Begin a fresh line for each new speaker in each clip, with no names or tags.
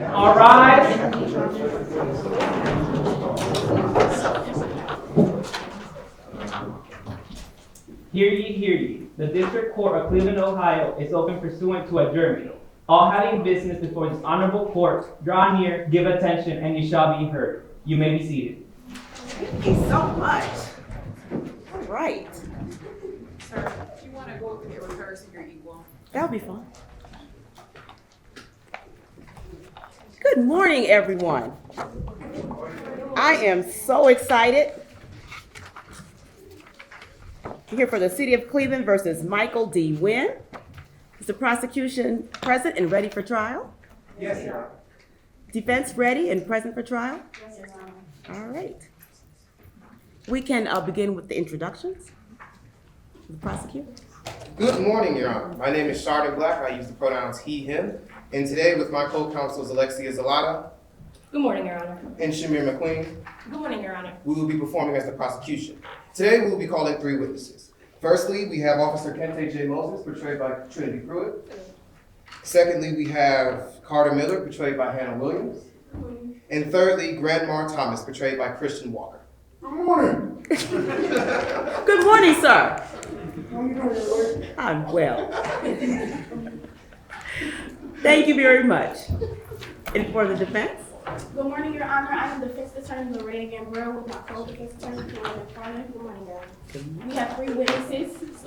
All rise. Hear ye, hear ye. The District Court of Cleveland, Ohio is open pursuant to adjournment. All having business before this honorable court, draw near, give attention, and you shall be heard. You may be seated.
Thank you so much. All right.
Sir, do you want to go over here with her so you're equal?
That'll be fun. Good morning, everyone. I am so excited. Here for the City of Cleveland versus Michael D. Wynn. Is the prosecution present and ready for trial?
Yes, Your Honor.
Defense ready and present for trial? Yes, Your Honor. All right. We can begin with the introductions. The prosecutor.
Good morning, Your Honor. My name is Chardon Black. I use the pronouns he, him. And today with my co-counsels Alexia Zalata
Good morning, Your Honor.
and Shamir McQueen,
Good morning, Your Honor.
we will be performing as the prosecution. Today we will be calling 3 witnesses. Firstly, we have Officer Kente J. Moses, portrayed by Trinity Pruitt. Secondly, we have Carter Miller, portrayed by Hannah Williams. And thirdly, Grandma Thomas, portrayed by Christian Walker. Good morning.
Good morning, sir.
How you doing, Lord?
I'm well. Thank you very much. And for the defense?
Good morning, Your Honor. I am defense attorney Lorraine Gambrell with my co-defense attorney Karen Farner. Good morning, guys. We have 3 witnesses.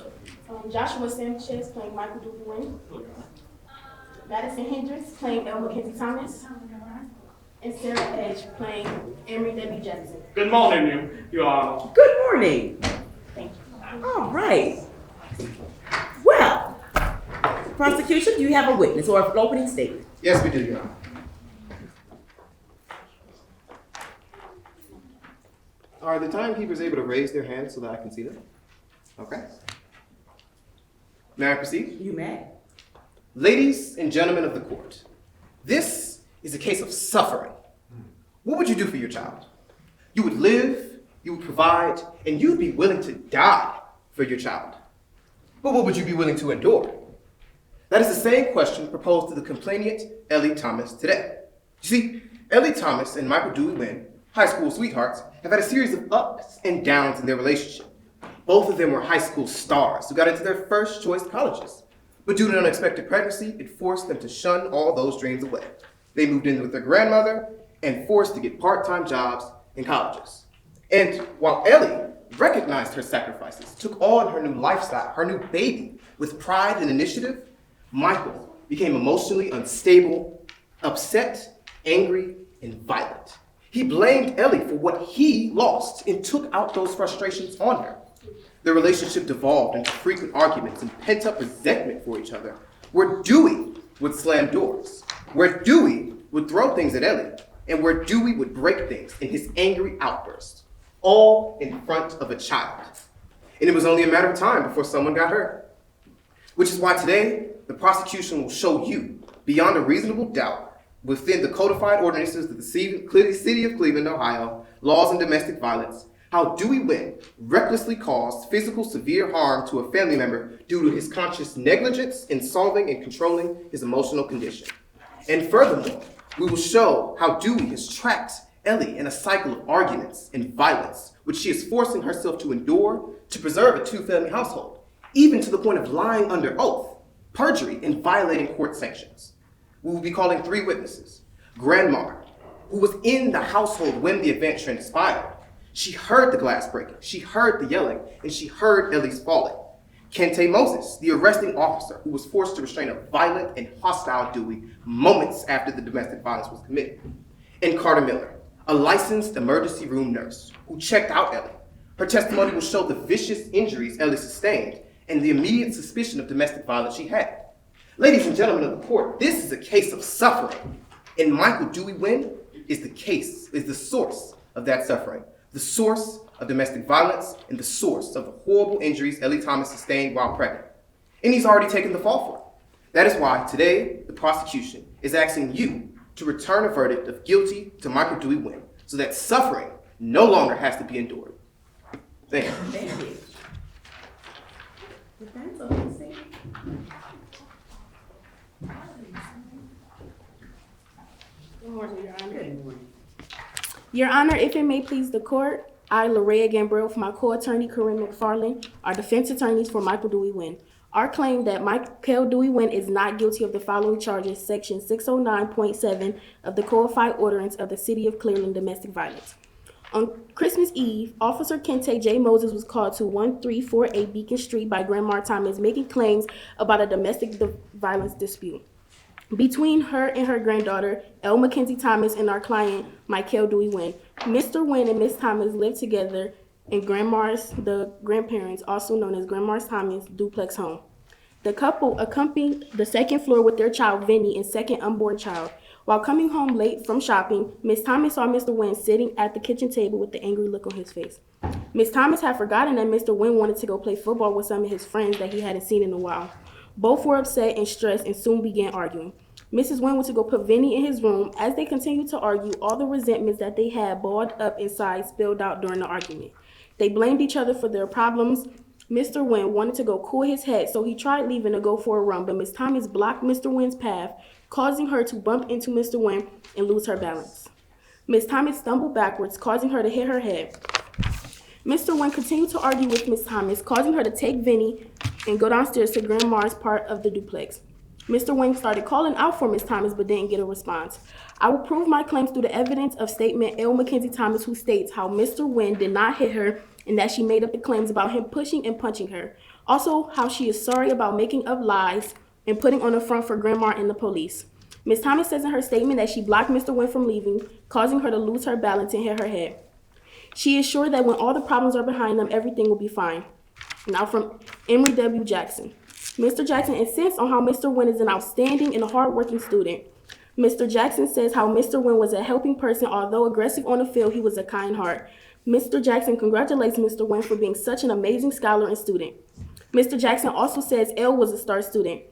Joshua Sanchez playing Michael Dubois, Madison Hendricks playing El Mackenzie Thomas, and Sarah Edge playing Emery Debbie Jackson.
Good morning, Your Honor.
Good morning.
Thank you.
All right. Well, prosecution, do you have a witness or an opening statement?
Yes, we do, Your Honor. Are the timekeepers able to raise their hands so that I can see them? Okay. May I proceed?
You may.
Ladies and gentlemen of the court, this is a case of suffering. What would you do for your child? You would live, you would provide, and you'd be willing to die for your child. But what would you be willing to endure? That is the same question proposed to the complainant, Ellie Thomas, today. You see, Ellie Thomas and Michael Dewey Wynn, high school sweethearts, have had a series of ups and downs in their relationship. Both of them were high school stars who got into their first choice colleges. But due to an unexpected pregnancy, it forced them to shun all those dreams away. They moved in with their grandmother and forced to get part-time jobs in colleges. And while Ellie recognized her sacrifices, took on her new lifestyle, her new baby, with pride and initiative, Michael became emotionally unstable, upset, angry, and violent. He blamed Ellie for what he lost and took out those frustrations on her. Their relationship devolved into frequent arguments and pent-up resentment for each other, where Dewey would slam doors, where Dewey would throw things at Ellie, and where Dewey would break things in his angry outbursts, all in front of a child. And it was only a matter of time before someone got hurt. Which is why today, the prosecution will show you, beyond a reasonable doubt, within the codified ordinances of the City of Cleveland, Ohio, laws on domestic violence, how Dewey Wynn recklessly caused physical severe harm to a family member due to his conscious negligence in solving and controlling his emotional condition. And furthermore, we will show how Dewey has trapped Ellie in a cycle of arguments and violence, which she is forcing herself to endure to preserve a 2-family household, even to the point of lying under oath, perjury, and violating court sanctions. We will be calling 3 witnesses. Grandma, who was in the household when the event transpired. She heard the glass breaking, she heard the yelling, and she heard Ellie's falling. Kente Moses, the arresting officer who was forced to restrain a violent and hostile Dewey moments after the domestic violence was committed. And Carter Miller, a licensed emergency room nurse who checked out Ellie. Her testimony will show the vicious injuries Ellie sustained and the immediate suspicion of domestic violence she had. Ladies and gentlemen of the court, this is a case of suffering. And Michael Dewey Wynn is the source of that suffering, the source of domestic violence, and the source of the horrible injuries Ellie Thomas sustained while pregnant. And he's already taken the fall for it. That is why today the prosecution is asking you to return a verdict of guilty to Michael Dewey Wynn so that suffering no longer has to be endured. Thank you.
Thank you. Defense, opening statement.
Good morning, Your Honor.
Good morning.
Your Honor, if it may please the court, I, Larea Gambrell, for my co-attorney Corinne McFarland, are defense attorneys for Michael Dewey Wynn. Our claim that Michael Dewey Wynn is not guilty of the following charges, Section 609.7 of the Codified Ordinance of the City of Cleveland, domestic violence. On Christmas Eve, Officer Kente J. Moses was called to 1348 Beacon Street by Grandma Thomas, making claims about a domestic violence dispute between her and her granddaughter, L. Mackenzie Thomas, and our client, Michael Dewey Wynn. Mr. Wynn and Miss Thomas lived together in Grandma's, the grandparents, also known as Grandma's Thomas, duplex home. The couple accompanied the second floor with their child, Vinny, and second unborn child. While coming home late from shopping, Miss Thomas saw Mr. Wynn sitting at the kitchen table with the angry look on his face. Miss Thomas had forgotten that Mr. Wynn wanted to go play football with some of his friends that he hadn't seen in a while. Both were upset and stressed and soon began arguing. Mrs. Wynn went to go put Vinny in his room. As they continued to argue, all the resentments that they had balled up inside spilled out during the argument. They blamed each other for their problems. Mr. Wynn wanted to go cool his head, so he tried leaving to go for a run, but Miss Thomas blocked Mr. Wynn's path, causing her to bump into Mr. Wynn and lose her balance. Miss Thomas stumbled backwards, causing her to hit her head. Mr. Wynn continued to argue with Miss Thomas, causing her to take Vinny and go downstairs to Grandma's part of the duplex. Mr. Wynn started calling out for Miss Thomas but didn't get a response. I will prove my claims through the evidence of statement L. Mackenzie Thomas, who states how Mr. Wynn did not hit her and that she made up the claims about him pushing and punching her. Also, how she is sorry about making up lies and putting on a front for Grandma and the police. Miss Thomas says in her statement that she blocked Mr. Wynn from leaving, causing her to lose her balance and hit her head. She is sure that when all the problems are behind them, everything will be fine. Now from Emory W. Jackson. Mr. Jackson insists on how Mr. Wynn is an outstanding and hardworking student. Mr. Jackson says how Mr. Wynn was a helping person. Although aggressive on the field, he was a kind heart. Mr. Jackson congratulates Mr. Wynn for being such an amazing scholar and student. Mr. Jackson also says L was a star student.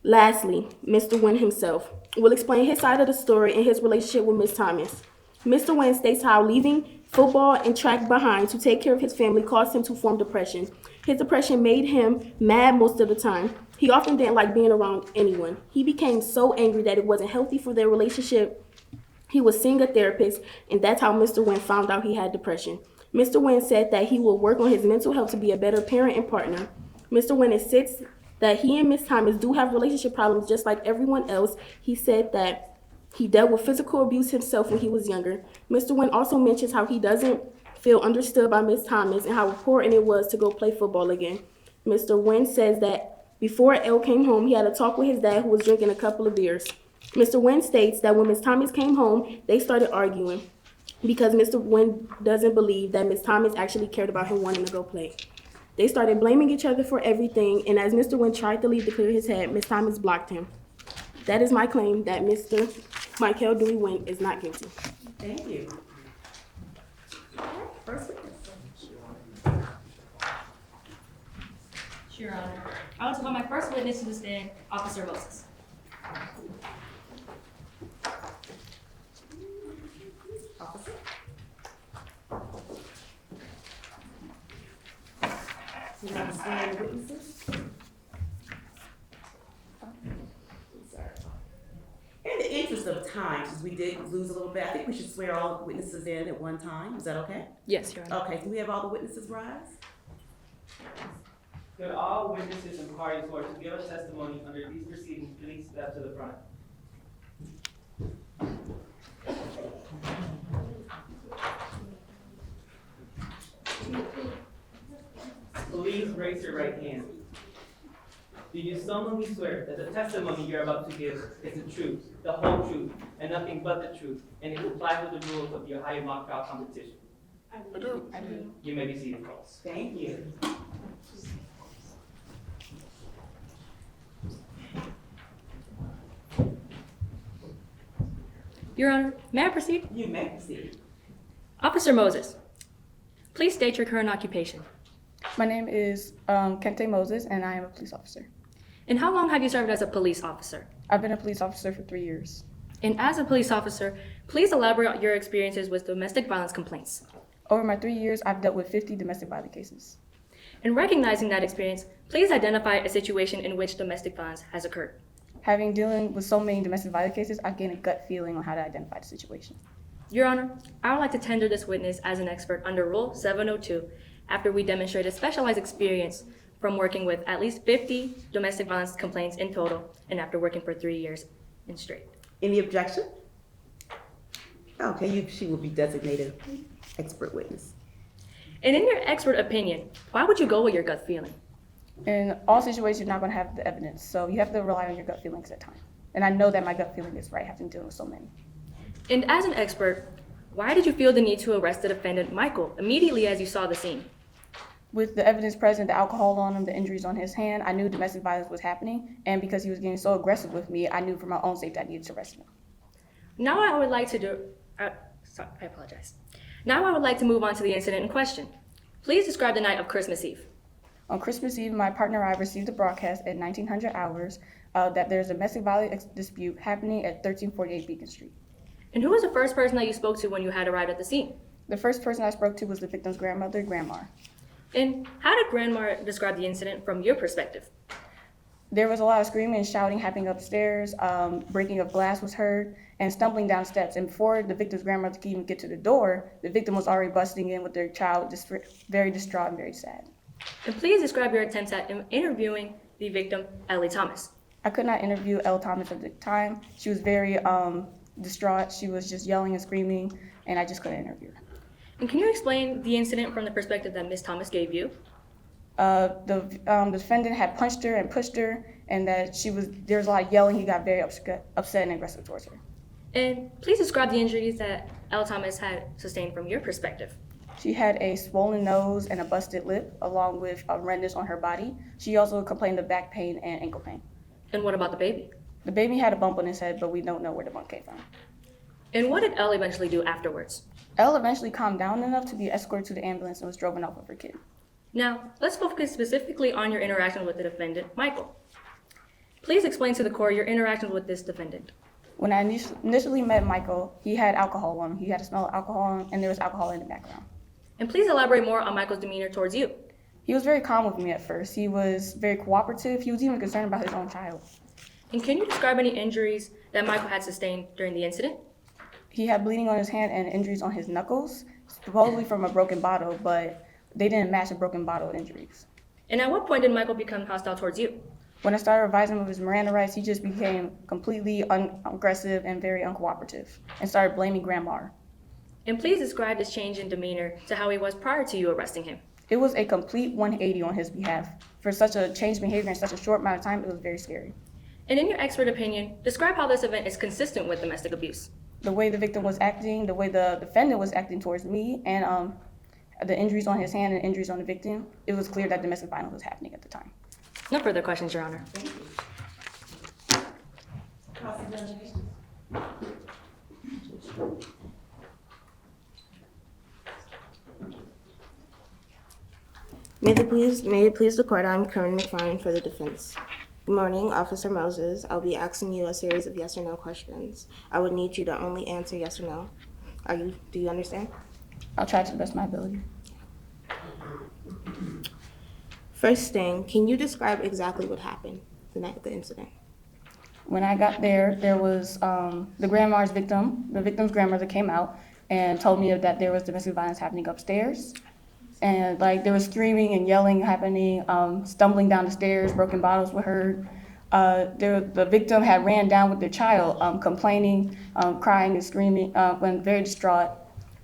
Lastly, Mr. Wynn himself will explain his side of the story and his relationship with Miss Thomas. Mr. Wynn states how leaving football and track behind to take care of his family caused him to form depression. His depression made him mad most of the time. He often didn't like being around anyone. He became so angry that it wasn't healthy for their relationship. He was seeing a therapist, and that's how Mr. Wynn found out he had depression. Mr. Wynn said that he will work on his mental health to be a better parent and partner. Mr. Wynn insists that he and Miss Thomas do have relationship problems just like everyone else. He said that he dealt with physical abuse himself when he was younger. Mr. Wynn also mentions how he doesn't feel understood by Miss Thomas and how important it was to go play football again. Mr. Wynn says that before L came home, he had a talk with his dad, who was drinking a couple of beers. Mr. Wynn states that when Miss Thomas came home, they started arguing because Mr. Wynn doesn't believe that Miss Thomas actually cared about him wanting to go play. They started blaming each other for everything, and as Mr. Wynn tried to leave to clear his head, Miss Thomas blocked him. That is my claim that Mr. Michael Dewey Wynn is not guilty.
Thank you. First witness.
Your Honor. I want to call my first witness to the stand, Officer Moses.
Officer. You have to swear the witnesses? In the interest of time, since we did lose a little bit, I think we should swear all the witnesses in at one time. Is that okay?
Yes, Your Honor.
Okay, can we have all the witnesses rise?
Could all witnesses and parties who are to give a testimony under these proceedings please step to the front? Please raise your right hand. Do you solemnly swear that the testimony you're about to give is the truth, the whole truth, and nothing but the truth, and it complies with the rules of the Ohio mock trial competition?
I do.
You may be seated, folks.
Thank you.
Your Honor, may I proceed?
You may proceed.
Officer Moses, please state your current occupation.
My name is Kente Moses, and I am a police officer.
And how long have you served as a police officer?
I've been a police officer for 3 years.
And as a police officer, please elaborate on your experiences with domestic violence complaints.
Over my 3 years, I've dealt with 50 domestic violence cases.
In recognizing that experience, please identify a situation in which domestic violence has occurred.
Having dealing with so many domestic violence cases, I gain a gut feeling on how to identify the situation.
Your Honor, I would like to tender this witness as an expert under Rule 702 after we demonstrated specialized experience from working with at least 50 domestic violence complaints in total and after working for 3 years in straight.
Any objection? Okay, she will be designated expert witness.
And in your expert opinion, why would you go with your gut feeling?
In all situations, you're not going to have the evidence, so you have to rely on your gut feelings at times. And I know that my gut feeling is right, having dealing with so many.
And as an expert, why did you feel the need to arrest the defendant, Michael, immediately as you saw the scene?
With the evidence present, the alcohol on him, the injuries on his hand, I knew domestic violence was happening, and because he was getting so aggressive with me, I knew for my own safety I needed to arrest him.
Now I would like to Now I would like to move on to the incident in question. Please describe the night of Christmas Eve.
On Christmas Eve, my partner and I received a broadcast at 1900 hours that there's a domestic violence dispute happening at 1348 Beacon Street.
And who was the first person that you spoke to when you had arrived at the scene?
The first person I spoke to was the victim's grandmother, Grandma.
And how did Grandma describe the incident from your perspective?
There was a lot of screaming and shouting happening upstairs. Breaking of glass was heard and stumbling down steps. And before the victim's grandmother could even get to the door, the victim was already busting in with their child, just very distraught and very sad.
And please describe your attempts at interviewing the victim, Ellie Thomas.
I could not interview Elle Thomas at the time. She was very distraught. She was just yelling and screaming, and I just couldn't interview her.
And can you explain the incident from the perspective that Ms. Thomas gave you?
The defendant had punched her and pushed her, and that there was a lot of yelling. He got very upset and aggressive towards her.
And please describe the injuries that Elle Thomas had sustained from your perspective.
She had a swollen nose and a busted lip, along with redness on her body. She also complained of back pain and ankle pain.
And what about the baby?
The baby had a bump on his head, but we don't know where the bump came from.
And what did Elle eventually do afterwards?
Elle eventually calmed down enough to be escorted to the ambulance and was driven off with her kid.
Now, let's focus specifically on your interaction with the defendant, Michael. Please explain to the court your interactions with this defendant.
When I initially met Michael, he had alcohol on him. He had a smell of alcohol, and there was alcohol in the background.
And please elaborate more on Michael's demeanor towards you.
He was very calm with me at first. He was very cooperative. He was even concerned about his own child.
And can you describe any injuries that Michael had sustained during the incident?
He had bleeding on his hand and injuries on his knuckles, supposedly from a broken bottle, but they didn't match the broken bottle injuries.
And at what point did Michael become hostile towards you?
When I started advising him of his Miranda rights, he just became completely aggressive and very uncooperative and started blaming Grandma.
And please describe this change in demeanor to how he was prior to you arresting him.
It was a complete 180 on his behalf. For such a changed behavior in such a short amount of time, it was very scary.
And in your expert opinion, describe how this event is consistent with domestic abuse.
The way the victim was acting, the way the defendant was acting towards me, and the injuries on his hand and injuries on the victim, it was clear that domestic violence was happening at the time.
No further questions, Your Honor.
May it please the court, I'm Karen McFarland for the defense. Good morning, Officer Moses. I'll be asking you a series of yes or no questions. I would need you to only answer yes or no. Do you understand?
I'll try to the best of my ability.
First thing, can you describe exactly what happened the night of the incident?
When I got there, there was the victim's grandmother came out and told me that there was domestic violence happening upstairs. And there was screaming and yelling happening, stumbling down the stairs, broken bottles were heard. The victim had ran down with their child, complaining, crying and screaming, when very distraught,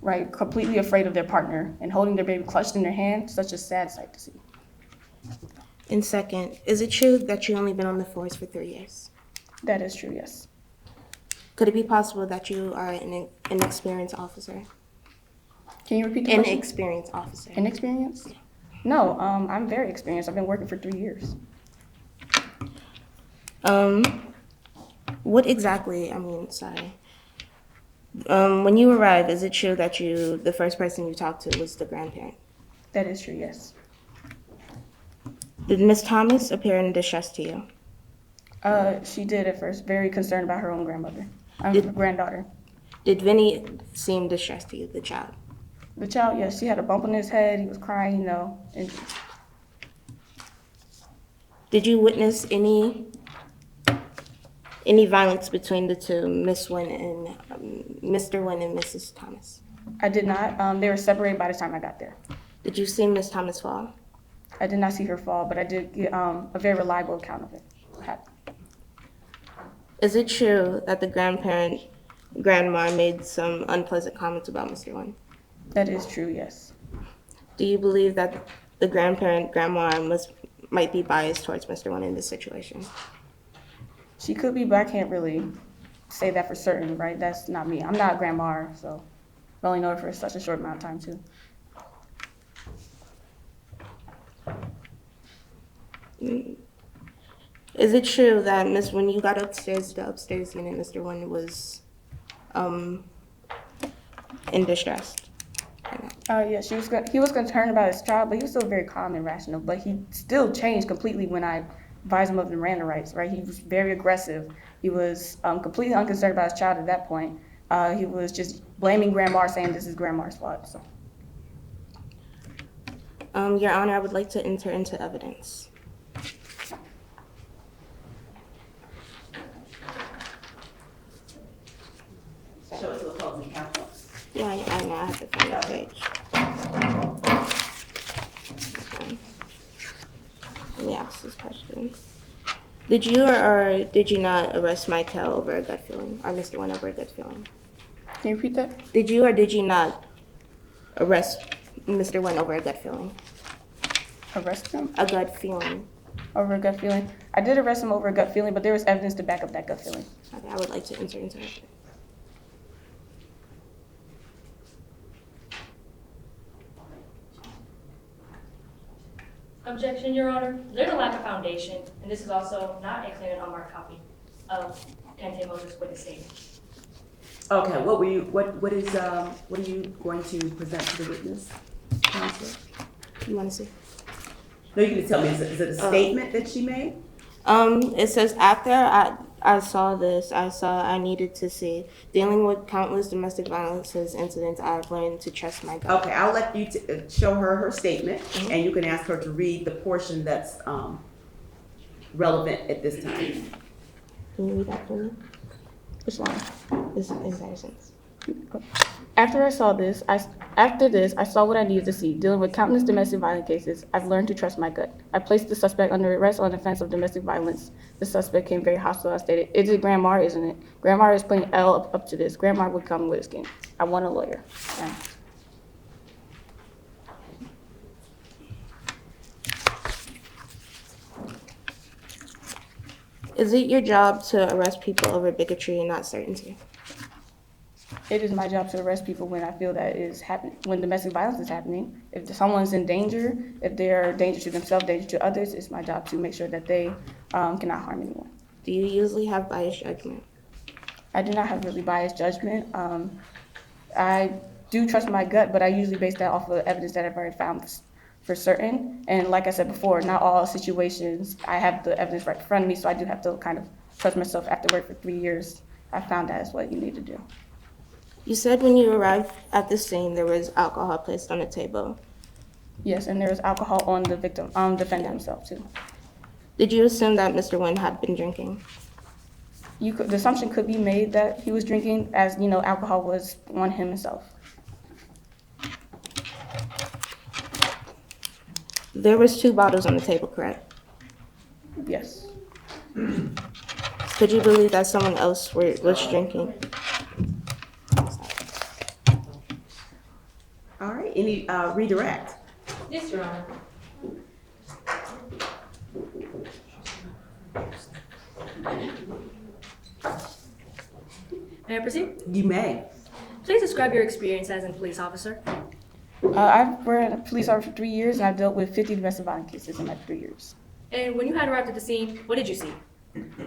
right, completely afraid of their partner and holding their baby clutched in their hand, such a sad sight to see.
And second, is it true that you've only been on the force for 3 years?
That is true, yes.
Could it be possible that you are an inexperienced officer?
Can you repeat the question?
Inexperienced officer.
Inexperienced? No, I'm very experienced. I've been working for 3 years.
What exactly, when you arrived, is it true that the first person you talked to was the grandparent?
That is true, yes.
Did Ms. Thomas appear in distress to you?
She did at first, very concerned about her own grandmother. Granddaughter.
Did Vinny seem distressed to you, the child?
The child, yes, she had a bump on his head, he was crying, and
Did you witness any any violence between the two, Miss Wynn and Mr. Wynn and Mrs. Thomas?
I did not. They were separated by the time I got there.
Did you see Miss Thomas fall?
I did not see her fall, but I did get a very reliable account of it.
Is it true that the grandma made some unpleasant comments about Mr. Wynn?
That is true, yes.
Do you believe that the grandma might be biased towards Mr. Wynn in this situation?
She could be, but I can't really say that for certain, right? That's not me. I'm not grandma, so I only know her for such a short amount of time, too.
Is it true that when you got upstairs, the upstairs unit, Mr. Wynn was in distress?
Yeah, he was concerned about his child, but he was still very calm and rational. But he still changed completely when I advised him of the Miranda rights, right? He was very aggressive. He was completely unconcerned about his child at that point. He was just blaming grandma, saying this is grandma's fault. So.
Your Honor, I would like to enter into evidence.
Show it to the opposing counsel.
Yeah, I know. I have to find that page. Okay. Let me ask this question. Did you or did you not arrest Michael over a gut feeling, or Mr. Wynn over a gut feeling?
Can you repeat that?
Did you or did you not arrest Mr. Wynn over a gut feeling?
Arrest him
A gut feeling.
over a gut feeling? I did arrest him over a gut feeling, but there was evidence to back up that gut feeling.
Okay, I would like to enter into evidence.
Objection, Your Honor. There's a lack of foundation, and this is also not a clear and unmarked copy of Kente Moses' witness statement.
Okay, what are you going to present to the witness, counsel?
You want to see?
No, you can tell me, is it a statement that she made?
It says, after I saw this, I needed to see. Dealing with countless domestic violence incidents, I've learned to trust my gut.
Okay, I'll let you show her statement, and you can ask her to read the portion that's relevant at this time.
Can you read that for me?
Which line?
This is our sense.
After I saw this, after this, I saw what I needed to see. Dealing with countless domestic violence cases, I've learned to trust my gut. I placed the suspect under arrest on offense of domestic violence. The suspect came very hostile. I stated, "It is Grandma, isn't it? Grandma is putting L up to this. Grandma would come with his game. I want a lawyer." Okay.
Is it your job to arrest people over bigotry and not certainty?
It is my job to arrest people when I feel that is happening, when domestic violence is happening. If someone's in danger, if they're a danger to themselves, danger to others, it's my job to make sure that they cannot harm anyone.
Do you usually have biased judgment?
I do not have really biased judgment. I do trust my gut, but I usually base that off of evidence that I've already found for certain. And like I said before, not all situations I have the evidence right in front of me, so I do have to kind of trust myself. After work for 3 years, I found that is what you need to do.
You said when you arrived at the scene, there was alcohol placed on the table.
Yes, and there was alcohol on the defendant himself too.
Did you assume that Mr. Wynn had been drinking?
The assumption could be made that he was drinking, as you know, alcohol was on him himself.
There was 2 bottles on the table, correct?
Yes.
Could you believe that someone else was drinking?
All right, any redirect?
Yes, Your Honor. May I proceed?
You may.
Please describe your experience as a police officer.
I've been a police officer for 3 years, and I've dealt with 50 domestic violence cases in my 3 years.
And when you had arrived at the scene, what did you see?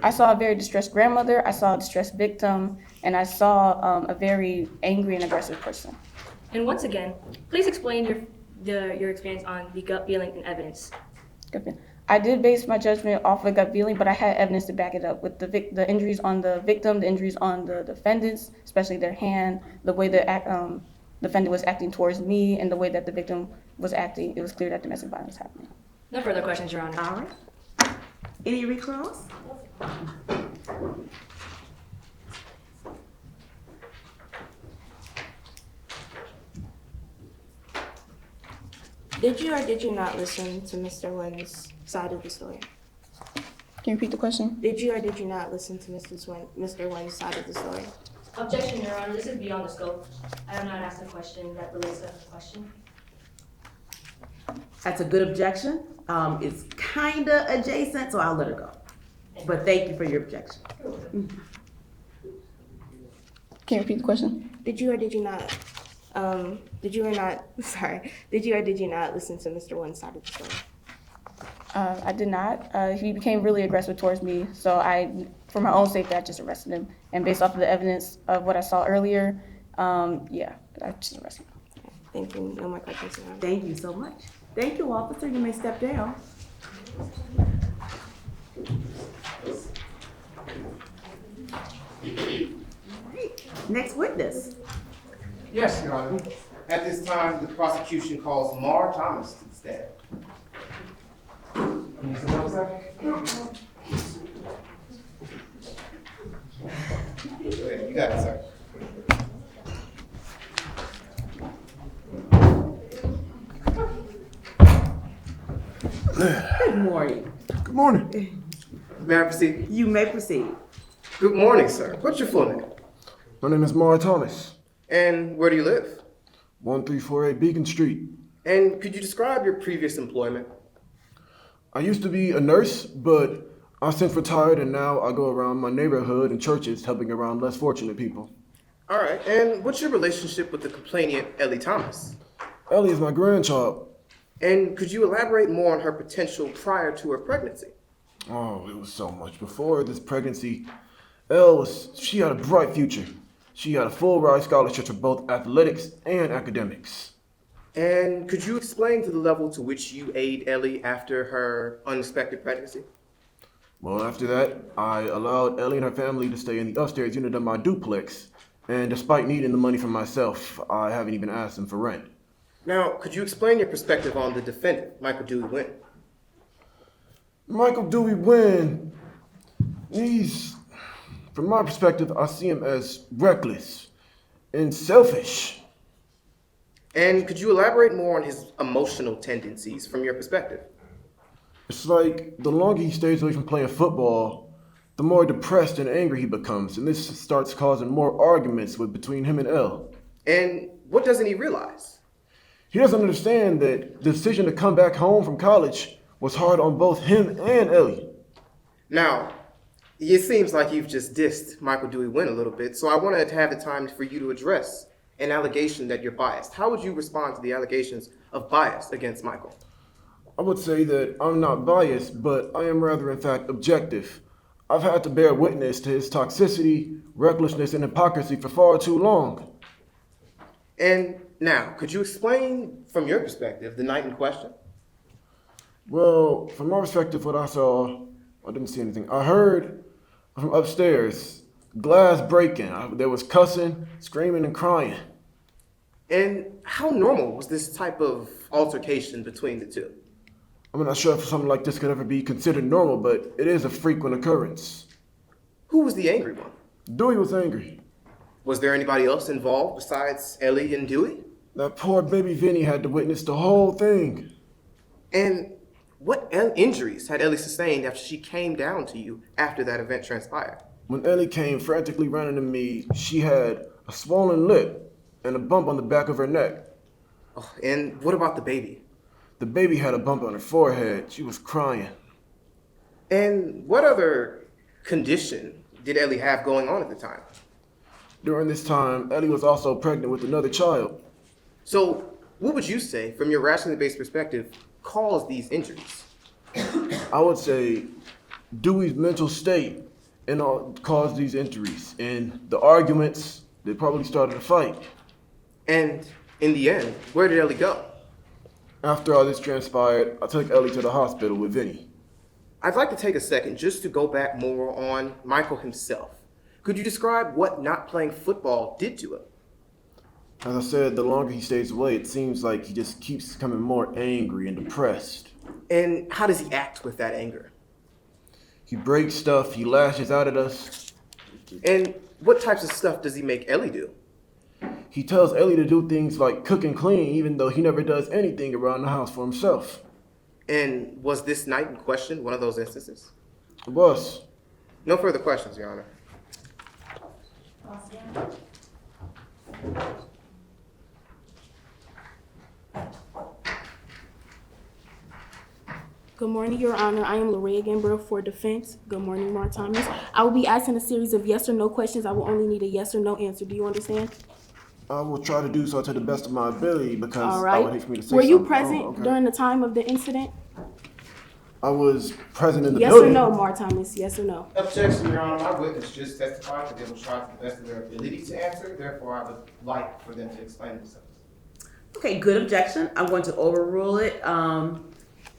I saw a very distressed grandmother, I saw a distressed victim, and I saw a very angry and aggressive person.
And once again, please explain your experience on the gut feeling and evidence.
Good. I did base my judgment off of a gut feeling, but I had evidence to back it up with the injuries on the victim, the injuries on the defendants, especially their hand, the way the defendant was acting towards me, and the way that the victim was acting. It was clear that domestic violence was happening.
No further questions, Your Honor.
All right. Any recalls?
Did you or did you not listen to Mr. Nguyen's side of the story?
Can you repeat the question?
Did you or did you not listen to Mr. Nguyen's side of the story?
Objection, Your Honor, this is beyond the scope. I have not asked a question that relates to the question.
That's a good objection. It's kinda adjacent, so I'll let it go. But thank you for your objection.
Can you repeat the question?
Did you or did you not, did you or did you not listen to Mr. Nguyen's side of the story?
I did not. He became really aggressive towards me, so for my own safety, I just arrested him. And based off of the evidence of what I saw earlier, yeah, I just arrested him.
Thank you. No more questions, Your Honor.
Thank you so much. Thank you, officer. You may step down. Next witness.
Yes, Your Honor. At this time, the prosecution calls Mar Thomas to the stand. Can you sit down, sir? Go ahead, you got it, sir.
Good morning.
Good morning.
May I proceed?
You may proceed.
Good morning, sir. What's your full name?
My name is Mara Thomas,
And where do you live?
1348 Beacon Street.
And could you describe your previous employment?
I used to be a nurse, but I since retired and now I go around my neighborhood and churches helping around less fortunate people.
All right. And what's your relationship with the complainant, Ellie Thomas?
Ellie is my grandchild.
And could you elaborate more on her potential prior to her pregnancy?
Oh, it was so much before this pregnancy. She had a bright future. She had a full ride scholarship for both athletics and academics.
And could you explain to the level to which you aid Ellie after her unexpected pregnancy?
Well, after that, I allowed Ellie and her family to stay in the upstairs unit of my duplex. And despite needing the money for myself, I haven't even asked them for rent.
Now, could you explain your perspective on the defendant, Michael Dewey Wynn?
Michael Dewey Wynn, from my perspective, I see him as reckless and selfish.
And could you elaborate more on his emotional tendencies from your perspective?
It's like the longer he stays away from playing football, the more depressed and angry he becomes, and this starts causing more arguments between him and Elle.
And what doesn't he realize?
He doesn't understand that the decision to come back home from college was hard on both him and Ellie.
Now, it seems like you've just dissed Michael Dewey Wynn a little bit, so I wanted to have the time for you to address an allegation that you're biased. How would you respond to the allegations of bias against Michael?
I would say that I'm not biased, but I am rather, in fact, objective. I've had to bear witness to his toxicity, recklessness, and hypocrisy for far too long.
And now, could you explain from your perspective the night in question?
Well, from my perspective, what I saw, I didn't see anything. I heard from upstairs, glass breaking. There was cussing, screaming, and crying.
And how normal was this type of altercation between the two?
I'm not sure if something like this could ever be considered normal, but it is a frequent occurrence.
Who was the angry one?
Dewey was angry.
Was there anybody else involved besides Ellie and Dewey?
That poor baby Vinny had to witness the whole thing.
And what injuries had Ellie sustained after she came down to you after that event transpired?
When Ellie came frantically running to me, she had a swollen lip and a bump on the back of her neck.
Oh, and what about the baby?
The baby had a bump on her forehead. She was crying.
And what other condition did Ellie have going on at the time?
During this time, Ellie was also pregnant with another child.
So, what would you say, from your rationally based perspective, caused these injuries?
I would say Dewey's mental state and all caused these injuries. And the arguments, they probably started a fight.
And in the end, where did Ellie go?
After all this transpired, I took Ellie to the hospital with Vinny.
I'd like to take a second just to go back more on Michael himself. Could you describe what not playing football did to him?
As I said, the longer he stays away, it seems like he just keeps becoming more angry and depressed.
And how does he act with that anger?
He breaks stuff, he lashes out at us.
And what types of stuff does he make Ellie do?
He tells Ellie to do things like cook and clean, even though he never does anything around the house for himself.
And was this night in question one of those instances?
It was.
No further questions, Your Honor.
Good morning, Your Honor. I am Lorraine Gambrill for defense. Good morning, Mark Thomas. I will be asking a series of yes or no questions. I will only need a yes or no answer. Do you understand?
I will try to do so to the best of my ability because
All
I would
right.
hate for me to say
Were you
something.
present
Oh, okay.
during the time of the incident?
I was present in the
Yes
building.
or no, Mark Thomas? Yes or no?
Objection, Your Honor. My witness just testified that they will try to the best of their ability to answer. Therefore, I would like for them to explain themselves.
Okay, good objection. I'm going to overrule it.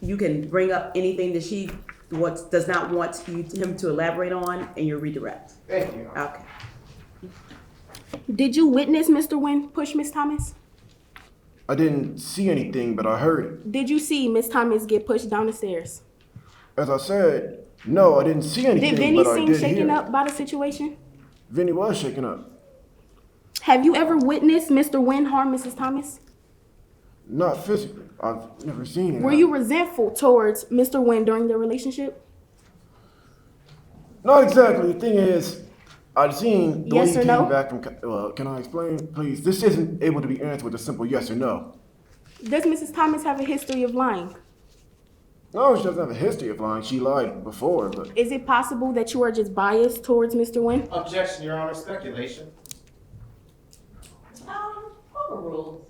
You can bring up anything that she does not want him to elaborate on, and you redirect.
Thank you, Your Honor.
Okay.
Did you witness Mr. Nguyen push Miss Thomas?
I didn't see anything, but I heard it.
Did you see Miss Thomas get pushed down the stairs?
As I said, no, I didn't see anything,
Did Vinny
but I
seem
did
shaken
hear
up by the situation?
Vinny was shaken up.
Have you ever witnessed Mr. Nguyen harm Mrs. Thomas?
Not physically. I've never seen it.
Were you resentful towards Mr. Nguyen during their relationship?
Not exactly. The thing is, I'd seen the way
Yes
he
or
came
no?
back from. Well, can I explain, please? This isn't able to be answered with a simple yes or no.
Does Mrs. Thomas have a history of lying?
No, she doesn't have a history of lying. She lied before, but
Is it possible that you are just biased towards Mr. Nguyen?
Objection, Your Honor. Speculation.
Overruled.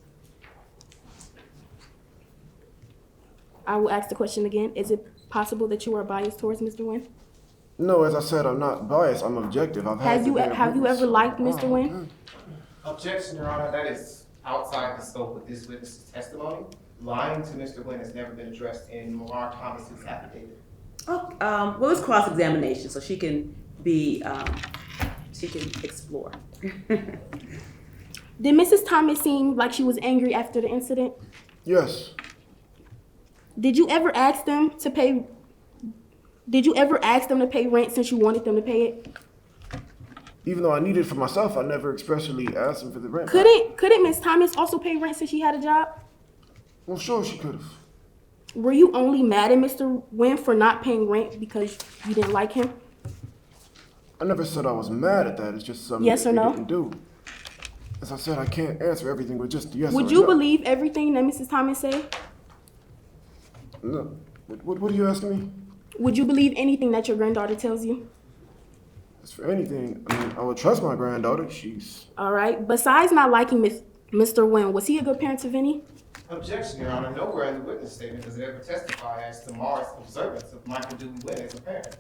I will ask the question again. Is it possible that you are biased towards Mr. Nguyen?
no, as I said, I'm not biased. I'm objective. I've had
Have you ever liked Mr. Nguyen?
Objection, Your Honor. That is outside the scope of this witness's testimony. Lying to Mr. Nguyen has never been addressed in Lamar Thomas's affidavit.
Oh, well, it's cross-examination, so she can explore.
Did Mrs. Thomas seem like she was angry after the incident?
Yes.
Did you ever ask them to pay? Did you ever ask them to pay rent since you wanted them to pay it?
Even though I needed it for myself, I never expressly asked him for the rent.
Couldn't Miss Thomas also pay rent since she had a job?
Well, sure, she could have.
Were you only mad at Mr. Nguyen for not paying rent because you didn't like him?
I never said I was mad at that. It's just something
Yes
that
or
he
no?
didn't do. As I said, I can't answer everything with just yes or
Would
no.
you believe everything that Mrs. Thomas said?
No. What are you asking me?
Would you believe anything that your granddaughter tells you?
As for anything, I mean, I would trust my granddaughter. She's
All right. Besides not liking Mr. Nguyen, was he a good parent to Vinny?
Objection, Your Honor. Nowhere in the witness statement does it ever testify as to Mara's observance of Michael Dewey Nguyen as a parent.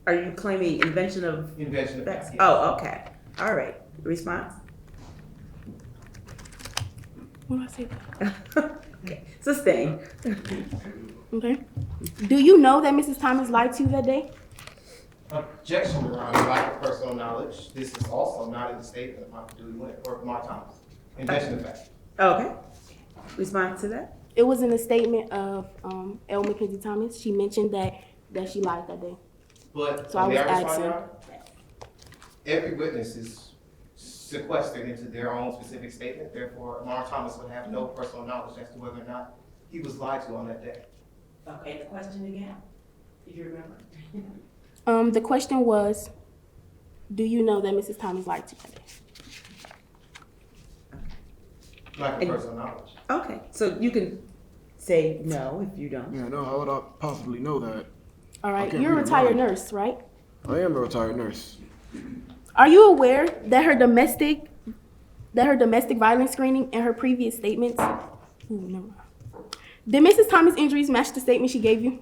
Are you claiming invention of
Invention of
facts?
facts.
Oh, okay. All right. Response?
What do I say?
Okay. Sustain.
Okay. Do you know that Mrs. Thomas lied to you that day?
Objection, Your Honor. Lack of personal knowledge. This is also not in the statement of Michael Dewey Nguyen or Lamar Thomas. Invention of facts.
Okay. Response to that?
It was in the statement of L. Mackenzie Thomas. She mentioned that she lied that day.
But
So I
may
was
respond,
asking.
Your Honor? Every witness is sequestered into their own specific statement. Therefore, Lamar Thomas would have no personal knowledge as to whether or not he was lied to on that day.
Okay, the question again, if you remember.
The question was, do you know that Mrs. Thomas lied to you that day?
Lack of
And-
personal knowledge.
Okay, so you can say no if you don't.
yeah. No, how would I possibly know that?
All right.
can't
You're a
read a
retired
mind.
nurse, right?
I am a retired nurse.
Are you aware that her domestic violence screening and her previous statements? Ooh, never mind. Did Mrs. Thomas' injuries match the statement she gave you?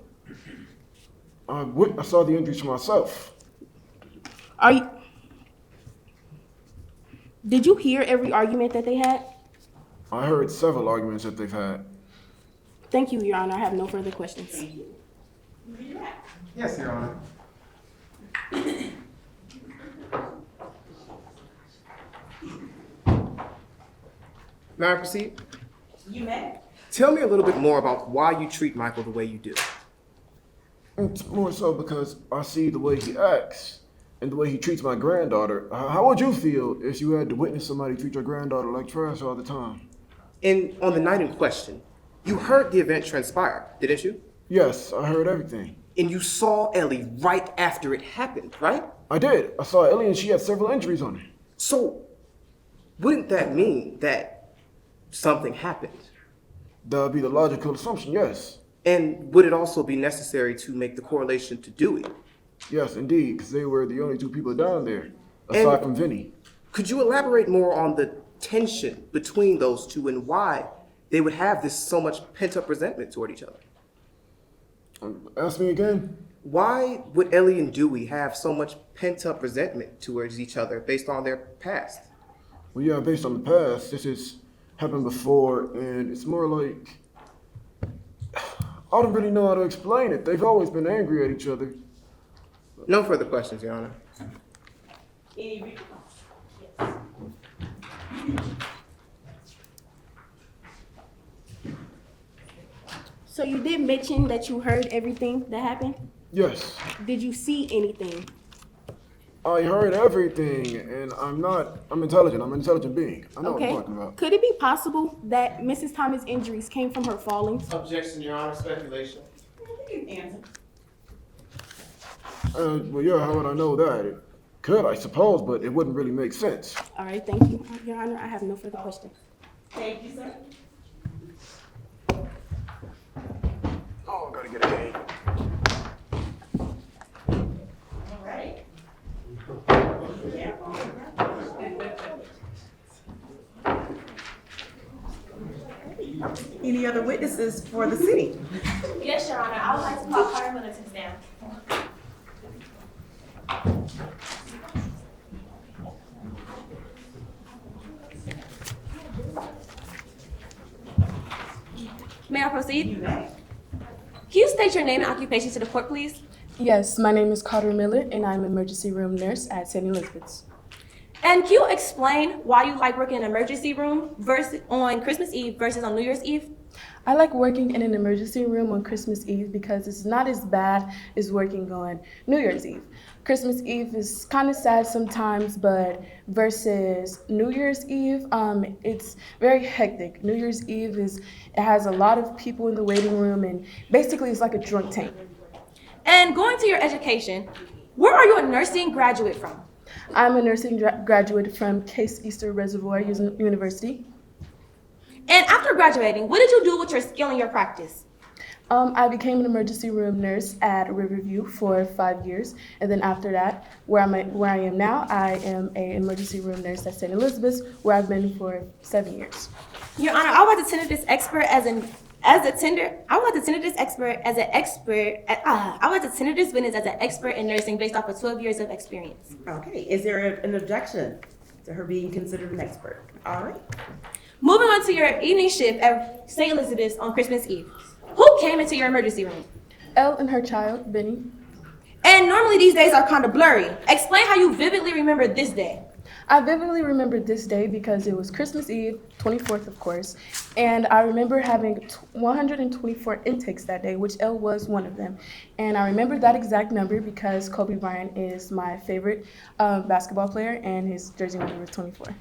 I saw the injuries for myself.
Did you hear every argument that they had?
I heard several arguments that they've had.
Thank you, Your Honor. I have no further questions.
Yes, Your Honor. May I proceed?
You may.
Tell me a little bit more about why you treat Michael the way you do.
It's more so because I see the way he acts. and the way he treats my granddaughter. How would you feel if you had to witness somebody treat your granddaughter like trash all the time?
And on the night in question, you heard the event transpire, didn't you?
Yes, I heard everything.
And you saw Ellie right after it happened, right?
I did. I saw Ellie and she had several injuries on her.
So, wouldn't that mean that something happened?
That would be the logical assumption, yes.
And would it also be necessary to make the correlation to Dewey?
Yes, indeed, because they were the only two people down there, aside
And-
from Vinny.
Could you elaborate more on the tension between those two and why they would have this so much pent-up resentment toward each other?
Ask me again?
Why would Ellie and Dewey have so much pent-up resentment towards each other based on their past?
Well, yeah, based on the past, this has happened before, and it's more like, I don't really know how to explain it. They've always been angry at each other.
No further questions, Your Honor.
So you did mention that you heard everything that happened.
Yes,
Did you see anything?
I heard everything, and I'm intelligent. I'm an intelligent being. I know what I'm talking about.
Could it be possible that Mrs. Thomas' injuries came from her falling?
Objection, Your Honor. Speculation.
Well, yeah, how would I know that? It could, I suppose, but it wouldn't really make sense.
All right, thank you, Your Honor. I have no further questions.
Thank you, sir.
Oh, I gotta get a game.
All right. Any other witnesses for the city?
Yes, Your Honor. I would like to call Carter Middleton down.
May I proceed?
You may.
Can you state your name and occupation to the court, please?
Yes, my name is Carter Miller, and I'm an emergency room nurse at St. Elizabeth's.
And can you explain why you like working in an emergency room versus on Christmas Eve versus on New Year's Eve?
I like working in an emergency room on Christmas Eve because it's not as bad as working on New Year's Eve. Christmas Eve is kind of sad sometimes, but versus New Year's Eve, it's very hectic. New Year's Eve it has a lot of people in the waiting room, and basically it's like a drunk tank.
And going to your education, where are you a nursing graduate from?
I'm a nursing graduate from Case Easter Reservoir University.
And after graduating, what did you do with your skill and your practice?
I became an emergency room nurse at Riverview for 5 years, and then after that, where I am now, I am an emergency room nurse at St. Elizabeth's, where I've been for 7 years.
Your Honor, I would like to tender this expert I would like to tender this witness as an expert in nursing based off of 12 years of experience.
Okay, is there an objection to her being considered an expert? All right.
Moving on to your evening shift at St. Elizabeth's on Christmas Eve. Who came into your emergency room?
Elle and her child, Benny.
And normally these days are kind of blurry. Explain how you vividly remember this day.
I vividly remember this day because it was Christmas Eve, 24th of course, and I remember having 124 intakes that day, which Elle was one of them. And I remember that exact number because Kobe Bryant is my favorite basketball player, and his jersey number was 24.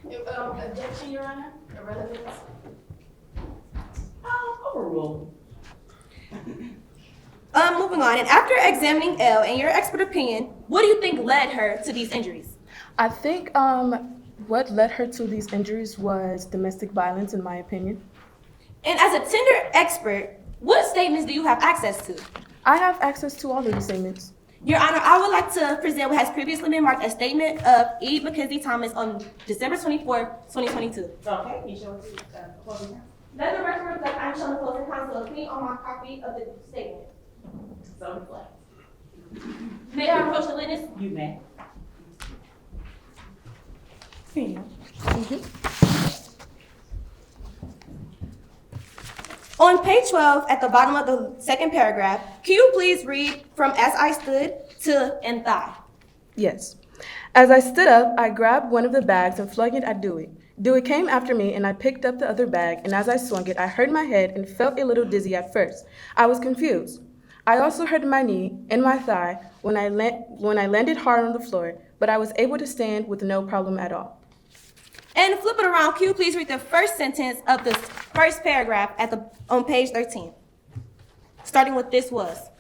Objection, Your Honor. Irrelevance.
Overruled.
Moving on, and after examining Elle and your expert opinion, what do you think led her to these injuries?
I think what led her to these injuries was domestic violence, in my opinion.
And as a tender expert, what statements do you have access to?
I have access to all of these statements.
Your Honor, I would like to present what has previously been marked a statement of E. Mackenzie Thomas on December 24, 2022.
Okay, you show it to closing counsel.
Let the record reflect I'm showing the closing counsel opinion on my copy of the statement.
So reflect.
May I approach the witness?
You may.
On page 12, at the bottom of the second paragraph, can you please read from as I stood to and thigh?
Yes. As I stood up, I grabbed one of the bags and flung it at Dewey. Dewey came after me, and I picked up the other bag, and as I swung it, I hurt my head and felt a little dizzy at first. I was confused. I also hurt my knee and my thigh when I landed hard on the floor, but I was able to stand with no problem at all.
And flip it around. Can you please read the first sentence of the first paragraph on page 13? Starting with this was.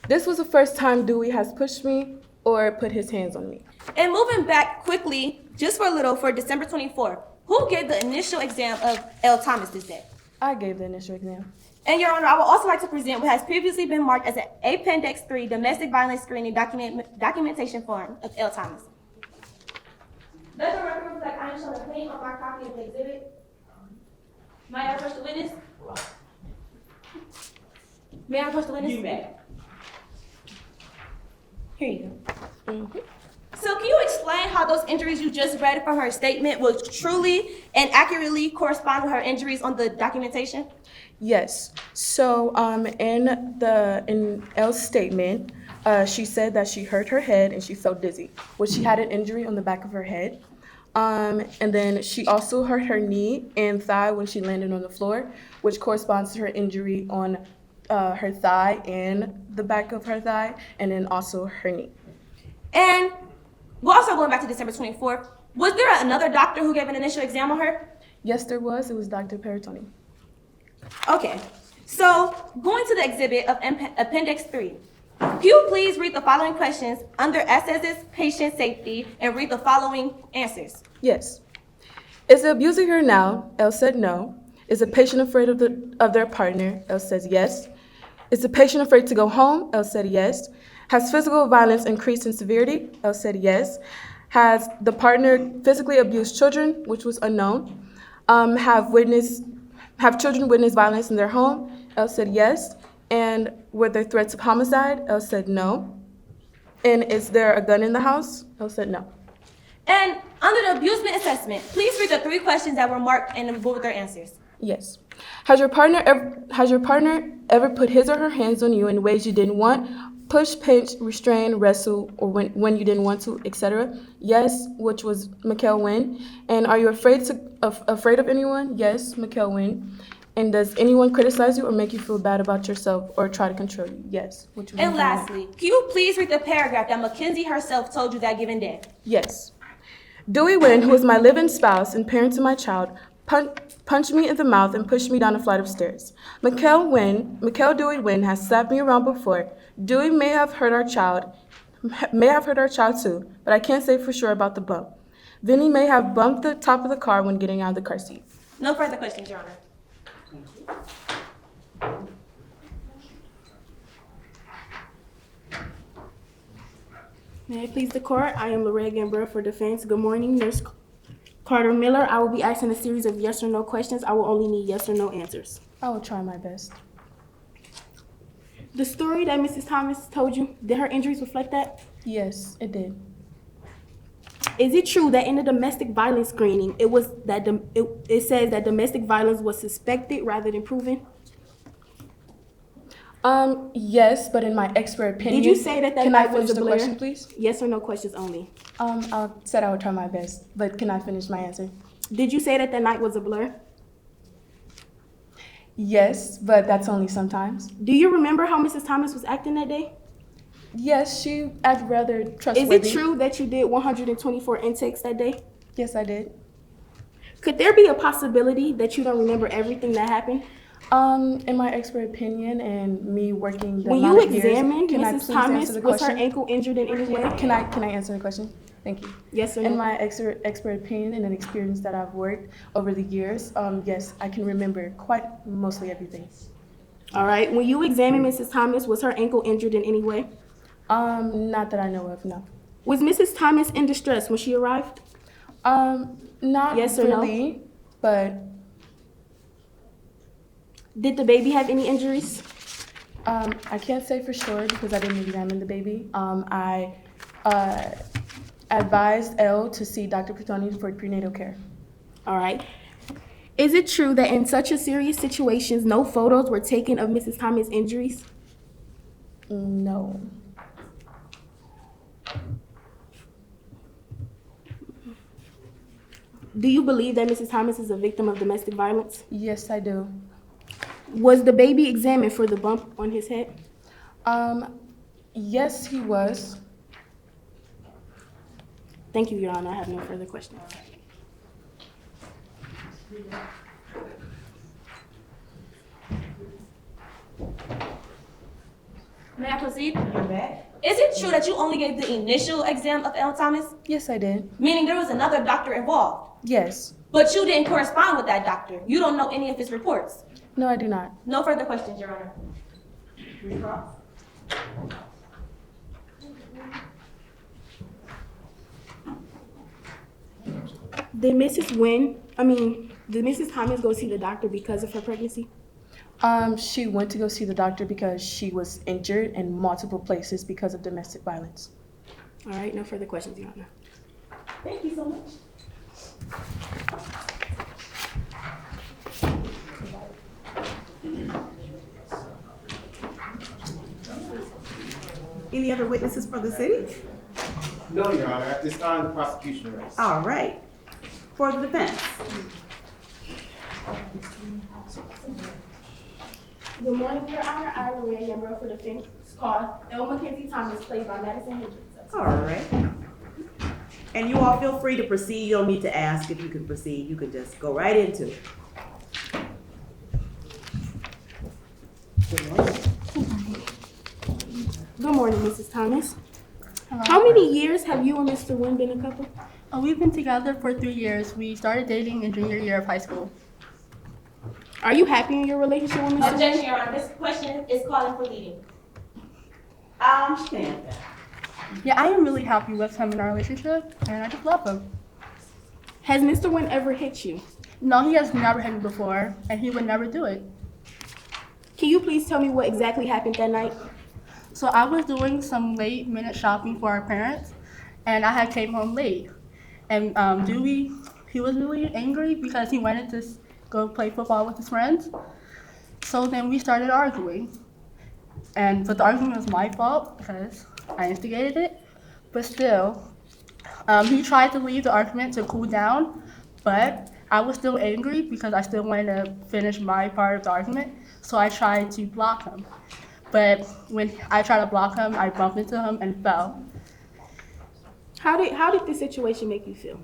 This was the first time Dewey has pushed me or put his hands on me.
And moving back quickly, just for a little, for December 24th, who gave the initial exam of L. Thomas this day?
I gave the initial exam.
And Your Honor, I would also like to present what has previously been marked as an Appendix 3 Domestic Violence Screening Documentation Form of L. Thomas. Does the record reflect I am shown a plain on my copy of the exhibit? May I approach the witness? May I approach the witness?
You may.
Here you go. So can you explain how those injuries you just read from her statement will truly and accurately correspond with her injuries on the documentation?
Yes. So in Elle's statement, she said that she hurt her head and she felt dizzy, which she had an injury on the back of her head. And then she also hurt her knee and thigh when she landed on the floor, which corresponds to her injury on her thigh and the back of her thigh, and then also her knee.
And we're also going back to December 24th. Was there another doctor who gave an initial exam on her?
Yes, there was. It was Dr. Peritoni.
Okay. So going to the exhibit of Appendix 3. Can you please read the following questions under SS's patient safety and read the following answers?
Yes. Is the abuser here now? Elle said no. Is the patient afraid of their partner? Elle says yes. Is the patient afraid to go home? Elle said yes. Has physical violence increased in severity? Elle said yes. Has the partner physically abused children, which was unknown? Have children witnessed violence in their home? Elle said yes. And were there threats of homicide? Elle said no. And is there a gun in the house? Elle said no.
And under the abusement assessment, please read the 3 questions that were marked and go with their answers.
Yes. Has your partner ever put his or her hands on you in ways you didn't want? Push, pinch, restrain, wrestle, or when you didn't want to, etc. Yes, which was Mikkel Wynn. And are you afraid of anyone? Yes, Mikkel Wynn. And does anyone criticize you or make you feel bad about yourself or try to control you? Yes, which was
And
Mikkel Wynn.
lastly, can you please read the paragraph that Mackenzie herself told you that given day?
Yes. Dewey Wynn, who is my live-in spouse and parent to my child, punched me in the mouth and pushed me down a flight of stairs. Mikkel Dewey Wynn has slapped me around before. Dewey may have hurt our child too, but I can't say for sure about the bump. Vinny may have bumped the top of the car when getting out of the car seat.
No further questions, Your Honor.
May I please the court? I am Lorraine Gambrell for defense. Good morning, Nurse Carter Miller. I will be asking a series of yes or no questions. I will only need yes or no answers.
I will try my best.
The story that Mrs. Thomas told you, did her injuries reflect that?
Yes, it did.
Is it true that in the domestic violence screening, it says that domestic violence was suspected rather than proven?
Yes, but in my expert opinion.
Did you say that
Can
night
I finish
was a
the
blur?
question, please?
Yes or no questions only.
I said I would try my best, but can I finish my answer?
Did you say that night was a blur?
Yes, but that's only sometimes.
Do you remember how Mrs. Thomas was acting that day?
Yes, she acted rather
Is
trustworthy.
it true that you did 124 intakes that day?
Yes, I did.
Could there be a possibility that you don't remember everything that happened?
In my expert opinion and me working the
When
amount
you
of years,
examined
can I
Mrs.
please
Thomas,
answer the
was her
question?
ankle injured in any way?
Can I answer the question? Thank you.
Yes or no?
In my expert opinion and an experience that I've worked over the years, yes, I can remember mostly everything.
All right. When you examined Mrs. Thomas, was her ankle injured in any way?
Not that I know of, no.
Was Mrs. Thomas in distress when she arrived?
Not
Yes or no?
really, but
Did the baby have any injuries?
I can't say for sure because I didn't examine the baby. I advised Elle to see Dr. Peritoni for prenatal care.
All right. Is it true that in such a serious situations, no photos were taken of Mrs. Thomas' injuries?
No.
Do you believe that Mrs. Thomas is a victim of domestic violence?
Yes, I do.
Was the baby examined for the bump on his head?
Yes, he was.
Thank you, Your Honor. I have no further questions.
May I proceed?
You're back.
Is it true that you only gave the initial exam of L. Thomas?
Yes, I did.
Meaning there was another doctor involved?
Yes.
But you didn't correspond with that doctor. You don't know any of his reports.
No, I do not.
No further questions, Your Honor.
Did Mrs. Thomas go see the doctor because of her pregnancy?
She went to go see the doctor because she was injured in multiple places because of domestic violence.
All right, no further questions, Your Honor.
Thank you so much.
Any other witnesses for the city?
No, Your Honor. At this time, the prosecution rests.
All right. For the defense.
Good morning, Your Honor. I, Lorraine Yambro, for defense called L. Mackenzie Thomas, played by Madison Hendricks.
All right. And you all feel free to proceed. You don't need to ask if you can proceed. You can just go right into it. Good morning.
Good morning, Mrs. Thomas. How many years have you and Mr. Wynn been a couple?
We've been together for 3 years. We started dating in junior year of high school.
Are you happy in your relationship with Mr. Wynn?
Objection, Your Honor. This question is calling for leading.
I understand that.
Yeah, I am really happy with him in our relationship, and I just love him.
Has Mr. Wynn ever hit you?
No, he has never hit me before, and he would never do it.
Can you please tell me what exactly happened that night?
So I was doing some late minute shopping for our parents, and I had came home late. And Dewey, he was really angry because he wanted to go play football with his friends. So then we started arguing. But the argument was my fault because I instigated it. But still, he tried to leave the argument to cool down, but I was still angry because I still wanted to finish my part of the argument. So I tried to block him. But when I tried to block him, I bumped into him and fell.
How did this situation make you feel?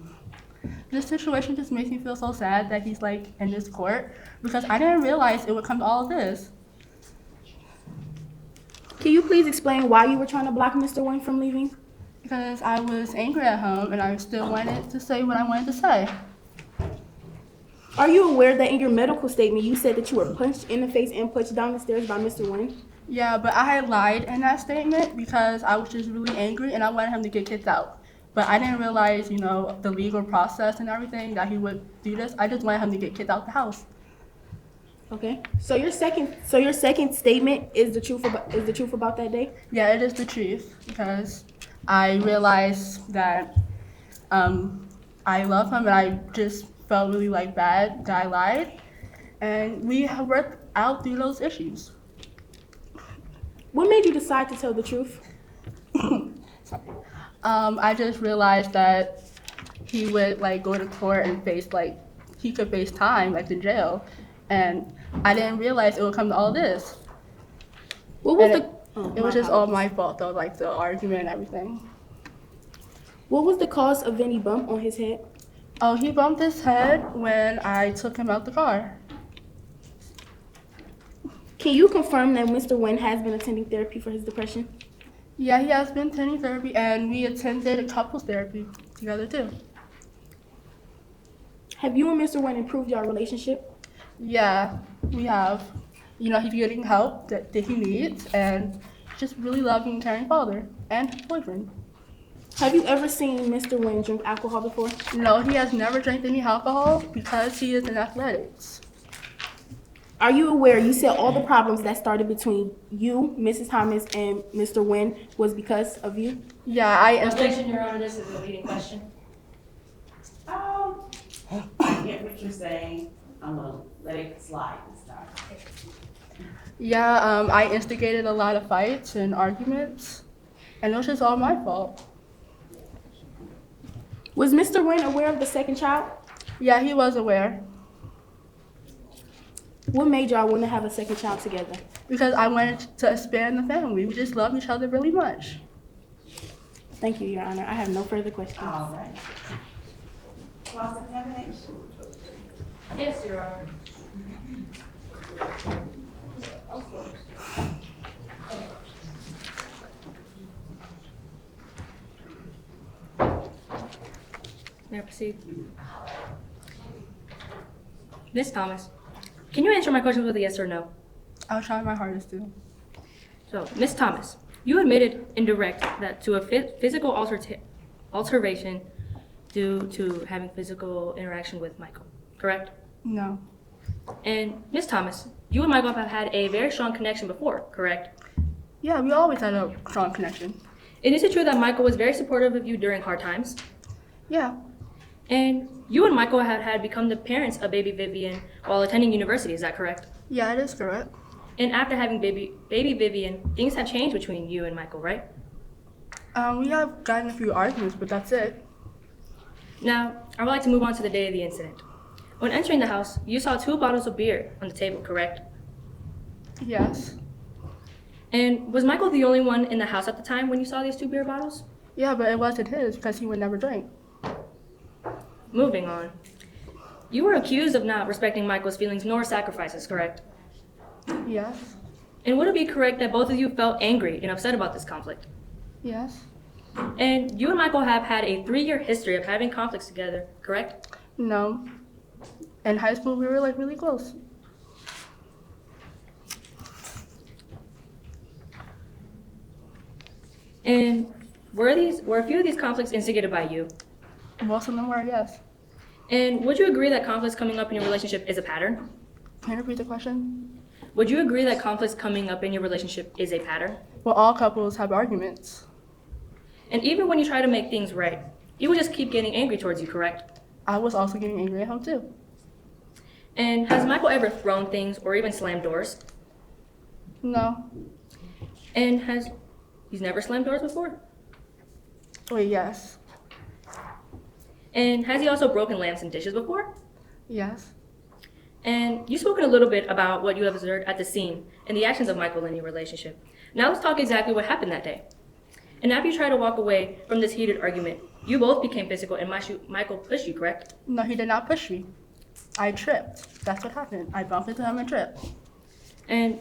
This situation just makes me feel so sad that he's like in this court because I didn't realize it would come to all of this.
Can you please explain why you were trying to block Mr. Wynn from leaving?
Because I was angry at him and I still wanted to say what I wanted to say.
Are you aware that in your medical statement you said that you were punched in the face and pushed down the stairs by Mr. Wynn?
Yeah, but I had lied in that statement because I was just really angry and I wanted him to get kicked out. But I didn't realize, the legal process and everything that he would do this. I just wanted him to get kicked out the house.
Okay. So your second statement is the truth about that day?
Yeah, it is the truth because I realized that I love him and I just felt really bad that I lied. And we have worked out through those issues.
What made you decide to tell the truth?
I just realized that he would go to court and face he could face time in jail, and I didn't realize it would come to all this.
What was
it was just all my fault though, the argument and everything.
What was the cause of any bump on his head?
Oh, he bumped his head when I took him out the car.
Can you confirm that Mr. Wynn has been attending therapy for his depression?
Yeah, he has been attending therapy, and we attended couples therapy together too.
Have you and Mr. Wynn improved your relationship?
Yeah, we have. He's getting help that he needs, and just really loving and caring father and boyfriend.
Have you ever seen Mr. Wynn drink alcohol before?
No, he has never drank any alcohol because he is in athletics.
Are you aware you said all the problems that started between you, Mrs. Thomas, and Mr. Wynn was because of you?
Yeah, I
Objection, Your Honor, this is a leading question.
I get what you're saying. I'm gonna let it slide this time.
Yeah, I instigated a lot of fights and arguments, and it was just all my fault.
Was Mr. Wynn aware of the second child?
Yeah, he was aware.
What made y'all want to have a second child together?
Because I wanted to expand the family. We just love each other really much.
Thank you, Your Honor. I have no further questions.
All right.
Yes, Your Honor. May I proceed? Ms. Thomas, can you answer my questions with a yes or no?
I'll try my hardest to.
So, Ms. Thomas, you admitted in direct that to a physical alteration due to having physical interaction with Michael, correct?
No.
And Ms. Thomas, you and Michael have had a very strong connection before, correct?
Yeah, we always had a strong connection.
And is it true that Michael was very supportive of you during hard times?
Yeah.
And you and Michael had become the parents of baby Vivian while attending university, is that correct?
Yeah, it is correct.
And after having baby Vivian, things have changed between you and Michael, right?
We have gotten a few arguments, but that's it.
Now, I would like to move on to the day of the incident. When entering the house, you saw 2 bottles of beer on the table, correct?
Yes.
And was Michael the only one in the house at the time when you saw these 2 beer bottles?
Yeah, but it wasn't his because he would never drink.
Moving on. You were accused of not respecting Michael's feelings nor sacrifices, correct?
Yes.
And would it be correct that both of you felt angry and upset about this conflict?
Yes.
And you and Michael have had a 3-year history of having conflicts together, correct?
No. In high school, we were like really close.
And were a few of these conflicts instigated by you?
Most of them were, yes.
And would you agree that conflicts coming up in your relationship is a pattern?
Can you repeat the question?
Would you agree that conflicts coming up in your relationship is a pattern?
Well, all couples have arguments.
And even when you try to make things right, he would just keep getting angry towards you, correct?
I was also getting angry at home too.
And has Michael ever thrown things or even slammed doors?
No.
And he's never slammed doors before?
Wait, yes.
And has he also broken lamps and dishes before?
Yes.
And you've spoken a little bit about what you have observed at the scene and the actions of Michael in your relationship. Now let's talk exactly what happened that day. And after you tried to walk away from this heated argument, you both became physical and Michael pushed you, correct?
No, he did not push me. I tripped. That's what happened. I bumped into him and tripped.
And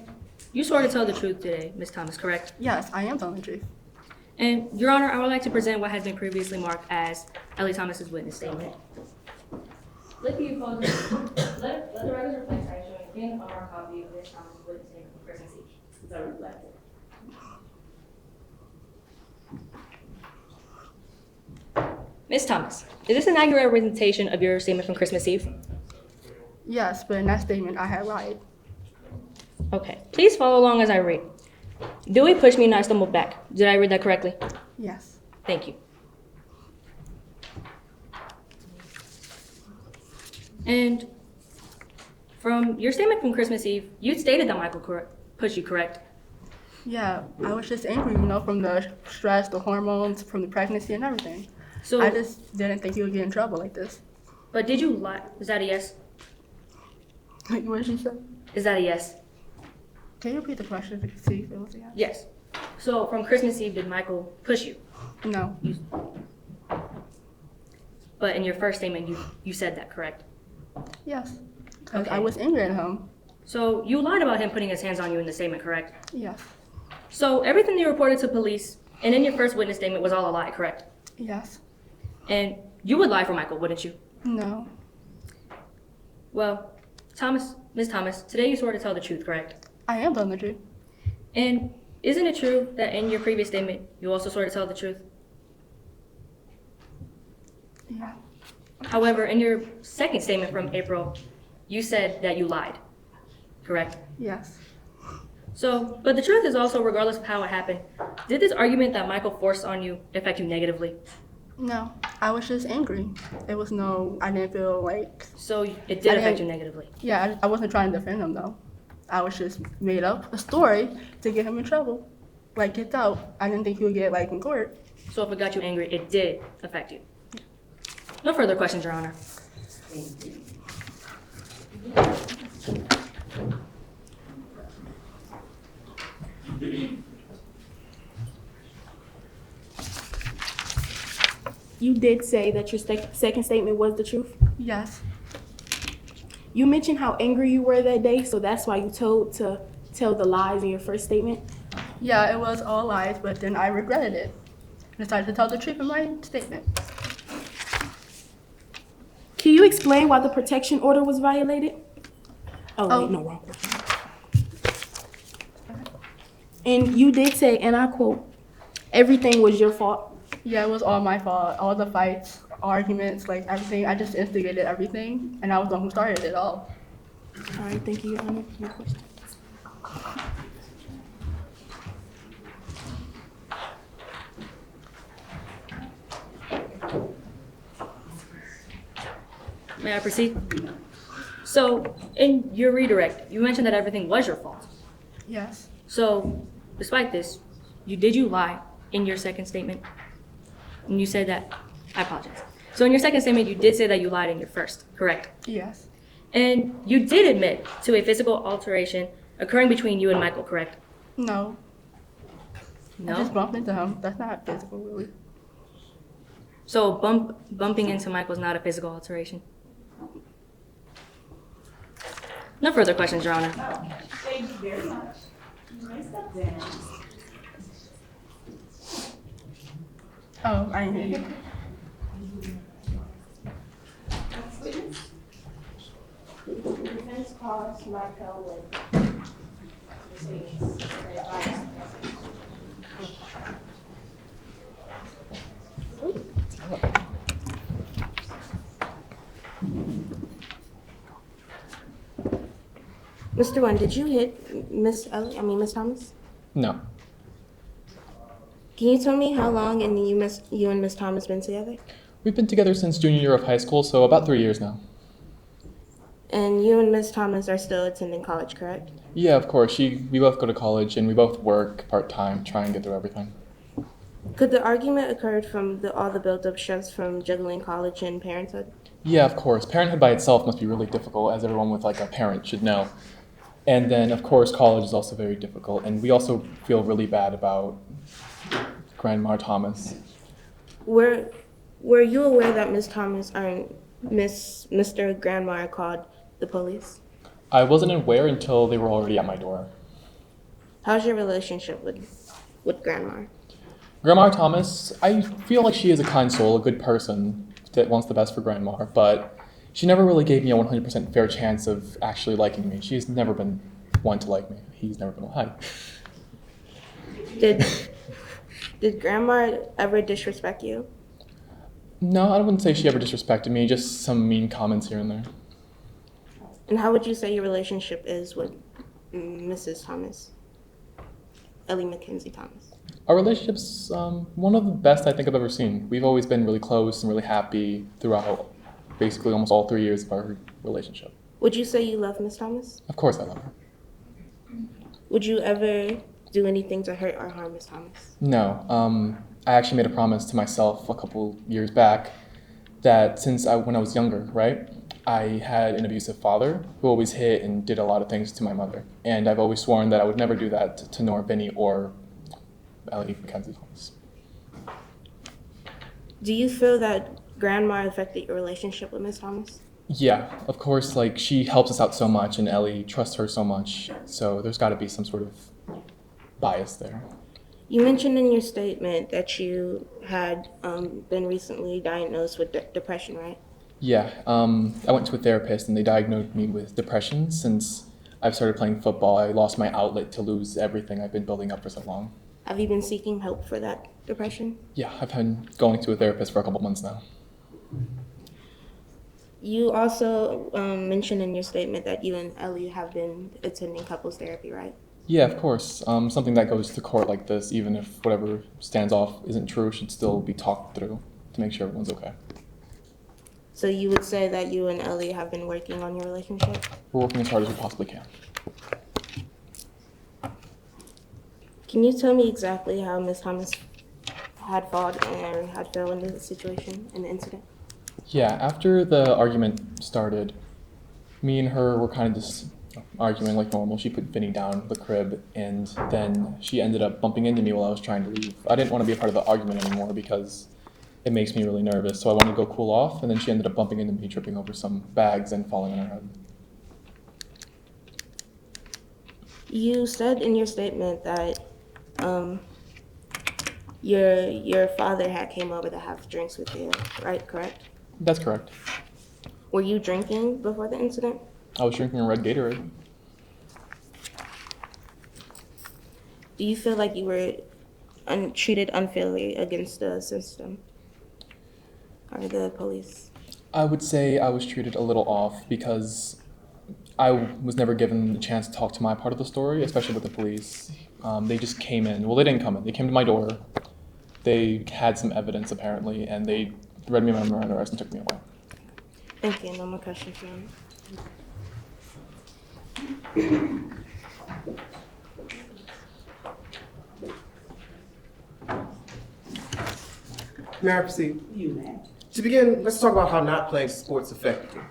you swore to tell the truth today, Ms. Thomas, correct?
Yes, I am telling the truth.
And, Your Honor, I would like to present what has been previously marked as Ellie Thomas's witness statement. Let the records reflect I showing again on our copy of Ms. Thomas's witness statement for Christmas Eve. Is that reflected? Ms. Thomas, is this an accurate representation of your statement from Christmas Eve?
Yes, but in that statement, I had lied.
Okay, please follow along as I read. Dewey pushed me and I stumbled back. Did I read that correctly?
Yes.
Thank you. And from your statement from Christmas Eve, you stated that Michael pushed you, correct?
Yeah, I was just angry, from the stress, the hormones, from the pregnancy and everything.
So
I just didn't think he would get in trouble like this.
But did you lie? Is that a yes?
What did she say?
Is that a yes?
Can you repeat the question to see if it was a yes?
Yes. So from Christmas Eve, did Michael push you?
No.
But in your first statement, you said that, correct?
Yes. Because
Okay.
I was angry at him.
So you lied about him putting his hands on you in the statement, correct?
Yes.
So everything you reported to police and in your first witness statement was all a lie, correct?
Yes.
And you would lie for Michael, wouldn't you?
No.
Well, Ms. Thomas, today you swore to tell the truth, correct?
I am telling the truth.
And isn't it true that in your previous statement, you also swore to tell the truth?
Yeah.
However, in your second statement from April, you said that you lied, correct?
Yes.
So, but the truth is also, regardless of how it happened, did this argument that Michael forced on you affect you negatively?
No. I was just angry. I didn't feel like...
So it did affect you negatively?
Yeah, I wasn't trying to defend him though. I was just made up a story to get him in trouble. Like, get out. I didn't think he would get, in court.
So if it got you angry, it did affect you? No further questions, Your Honor.
You did say that your second statement was the truth.
Yes.
You mentioned how angry you were that day, so that's why you told to tell the lies in your first statement.
Yeah, it was all lies, but then I regretted it. I decided to tell the truth in my statement.
Can you explain why the protection order was violated?
Oh.
Wait, no, wrong. And you did say, and I quote, everything was your fault.
Yeah, it was all my fault. All the fights, arguments, like everything. I just instigated everything, and I was the one who started it all.
All right, thank you, Your Honor. Your question.
May I proceed? So, in your redirect, you mentioned that everything was your fault.
Yes.
So, despite this, you lie in your second statement? And you said that, I apologize. So in your second statement, you did say that you lied in your first, correct?
Yes.
And you did admit to a physical alteration occurring between you and Michael, correct?
No.
No?
I just bumped into him. That's not physical, really.
So bumping into Michael is not a physical alteration? No further questions, Your Honor.
Thank you very much. You may step down.
Oh, I didn't hear you.
Defense calls Michael Mr. Wen, did you hit Miss Thomas?
No.
Can you tell me how long and you and Miss Thomas been together?
We've been together since junior year of high school, so about 3 years now.
And you and Miss Thomas are still attending college, correct?
Yeah, of course. We both go to college and we both work part-time, try and get through everything.
Could the argument occurred from all the built-up stress from juggling college and parenthood?
Yeah, of course. Parenthood by itself must be really difficult, as everyone with like a parent should know. And then, of course, college is also very difficult. And we also feel really bad about Grandma Thomas.
Were you aware that Miss Thomas or Mr. Grandma called the police?
I wasn't aware until they were already at my door.
How's your relationship with Grandma?
Grandma Thomas, I feel like she is a kind soul, a good person that wants the best for Grandma, but she never really gave me a 100% fair chance of actually liking me. She's never been one to like me. He's never been one.
Did Grandma ever disrespect you?
No, I wouldn't say she ever disrespected me, just some mean comments here and there.
And how would you say your relationship is with Mrs. Thomas? Ellie Mackenzie Thomas.
Our relationship's one of the best I think I've ever seen. We've always been really close and really happy throughout basically almost all 3 years of our relationship.
Would you say you love Miss Thomas?
Of course I love her.
Would you ever do anything to hurt or harm Miss Thomas?
No, I actually made a promise to myself a couple years back that when I was younger, right, I had an abusive father who always hit and did a lot of things to my mother. And I've always sworn that I would never do that to Nora Binney or Ellie Mackenzie Thomas.
Do you feel that Grandma affected your relationship with Miss Thomas?
Yeah, of course, like she helps us out so much and Ellie trusts her so much. So there's gotta be some sort of bias there.
You mentioned in your statement that you had been recently diagnosed with depression, right?
Yeah, I went to a therapist and they diagnosed me with depression. Since I've started playing football, I lost my outlet to lose everything I've been building up for so long.
Have you been seeking help for that depression?
Yeah, I've been going to a therapist for a couple months now.
You also mentioned in your statement that you and Ellie have been attending couples therapy, right?
Yeah, of course. Something that goes to court like this, even if whatever stands off isn't true, should still be talked through to make sure everyone's okay.
So you would say that you and Ellie have been working on your relationship?
We're working as hard as we possibly can.
Can you tell me exactly how Miss Thomas had fought and had fell into the situation and the incident?
Yeah, after the argument started, me and her were kind of just arguing like normal. She put Vinny down the crib, and then she ended up bumping into me while I was trying to leave. I didn't want to be a part of the argument anymore because it makes me really nervous. So I wanted to go cool off, and then she ended up bumping into me, tripping over some bags and falling on her head.
You said in your statement that your father had came over to have drinks with you, right? Correct?
That's correct.
Were you drinking before the incident?
I was drinking a red Gatorade.
Do you feel like you were treated unfairly against the system or the police?
I would say I was treated a little off because I was never given the chance to talk to my part of the story, especially with the police. They just came in. Well, they didn't come in. They came to my door. They had some evidence, apparently, and they read me my Miranda rights and took me away.
Thank you. No more questions, ma'am.
May I proceed? To begin, let's talk about how not playing sports affected you.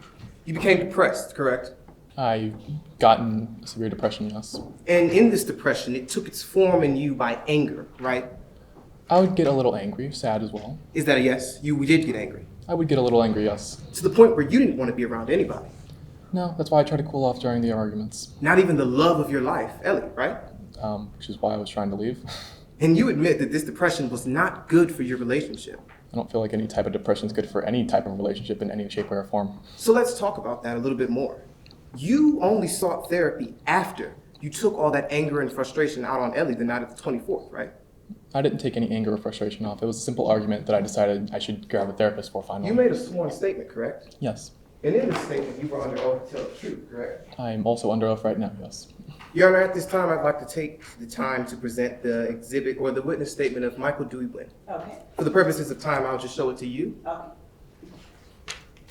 You became depressed, correct?
I gotten severe depression, yes.
And in this depression, it took its form in you by anger, right?
I would get a little angry, sad as well.
Is that a yes? You did get angry.
I would get a little angry, yes.
To the point where you didn't want to be around anybody.
No, that's why I tried to cool off during the arguments.
Not even the love of your life, Ellie, right?
Which is why I was trying to leave.
And you admit that this depression was not good for your relationship.
I don't feel like any type of depression is good for any type of relationship in any shape, way, or form.
So let's talk about that a little bit more. You only sought therapy after you took all that anger and frustration out on Ellie the night of the 24th, right?
I didn't take any anger or frustration off. It was a simple argument that I decided I should grab a therapist for finally.
You made a sworn statement, correct?
Yes.
And in this statement, you were under oath to tell the truth, correct?
I'm also under oath right now, yes.
Your Honor, at this time, I'd like to take the time to present the exhibit or the witness statement of Michael Dewey Wynn.
Okay.
For the purposes of time, I'll just show it to you.
Okay.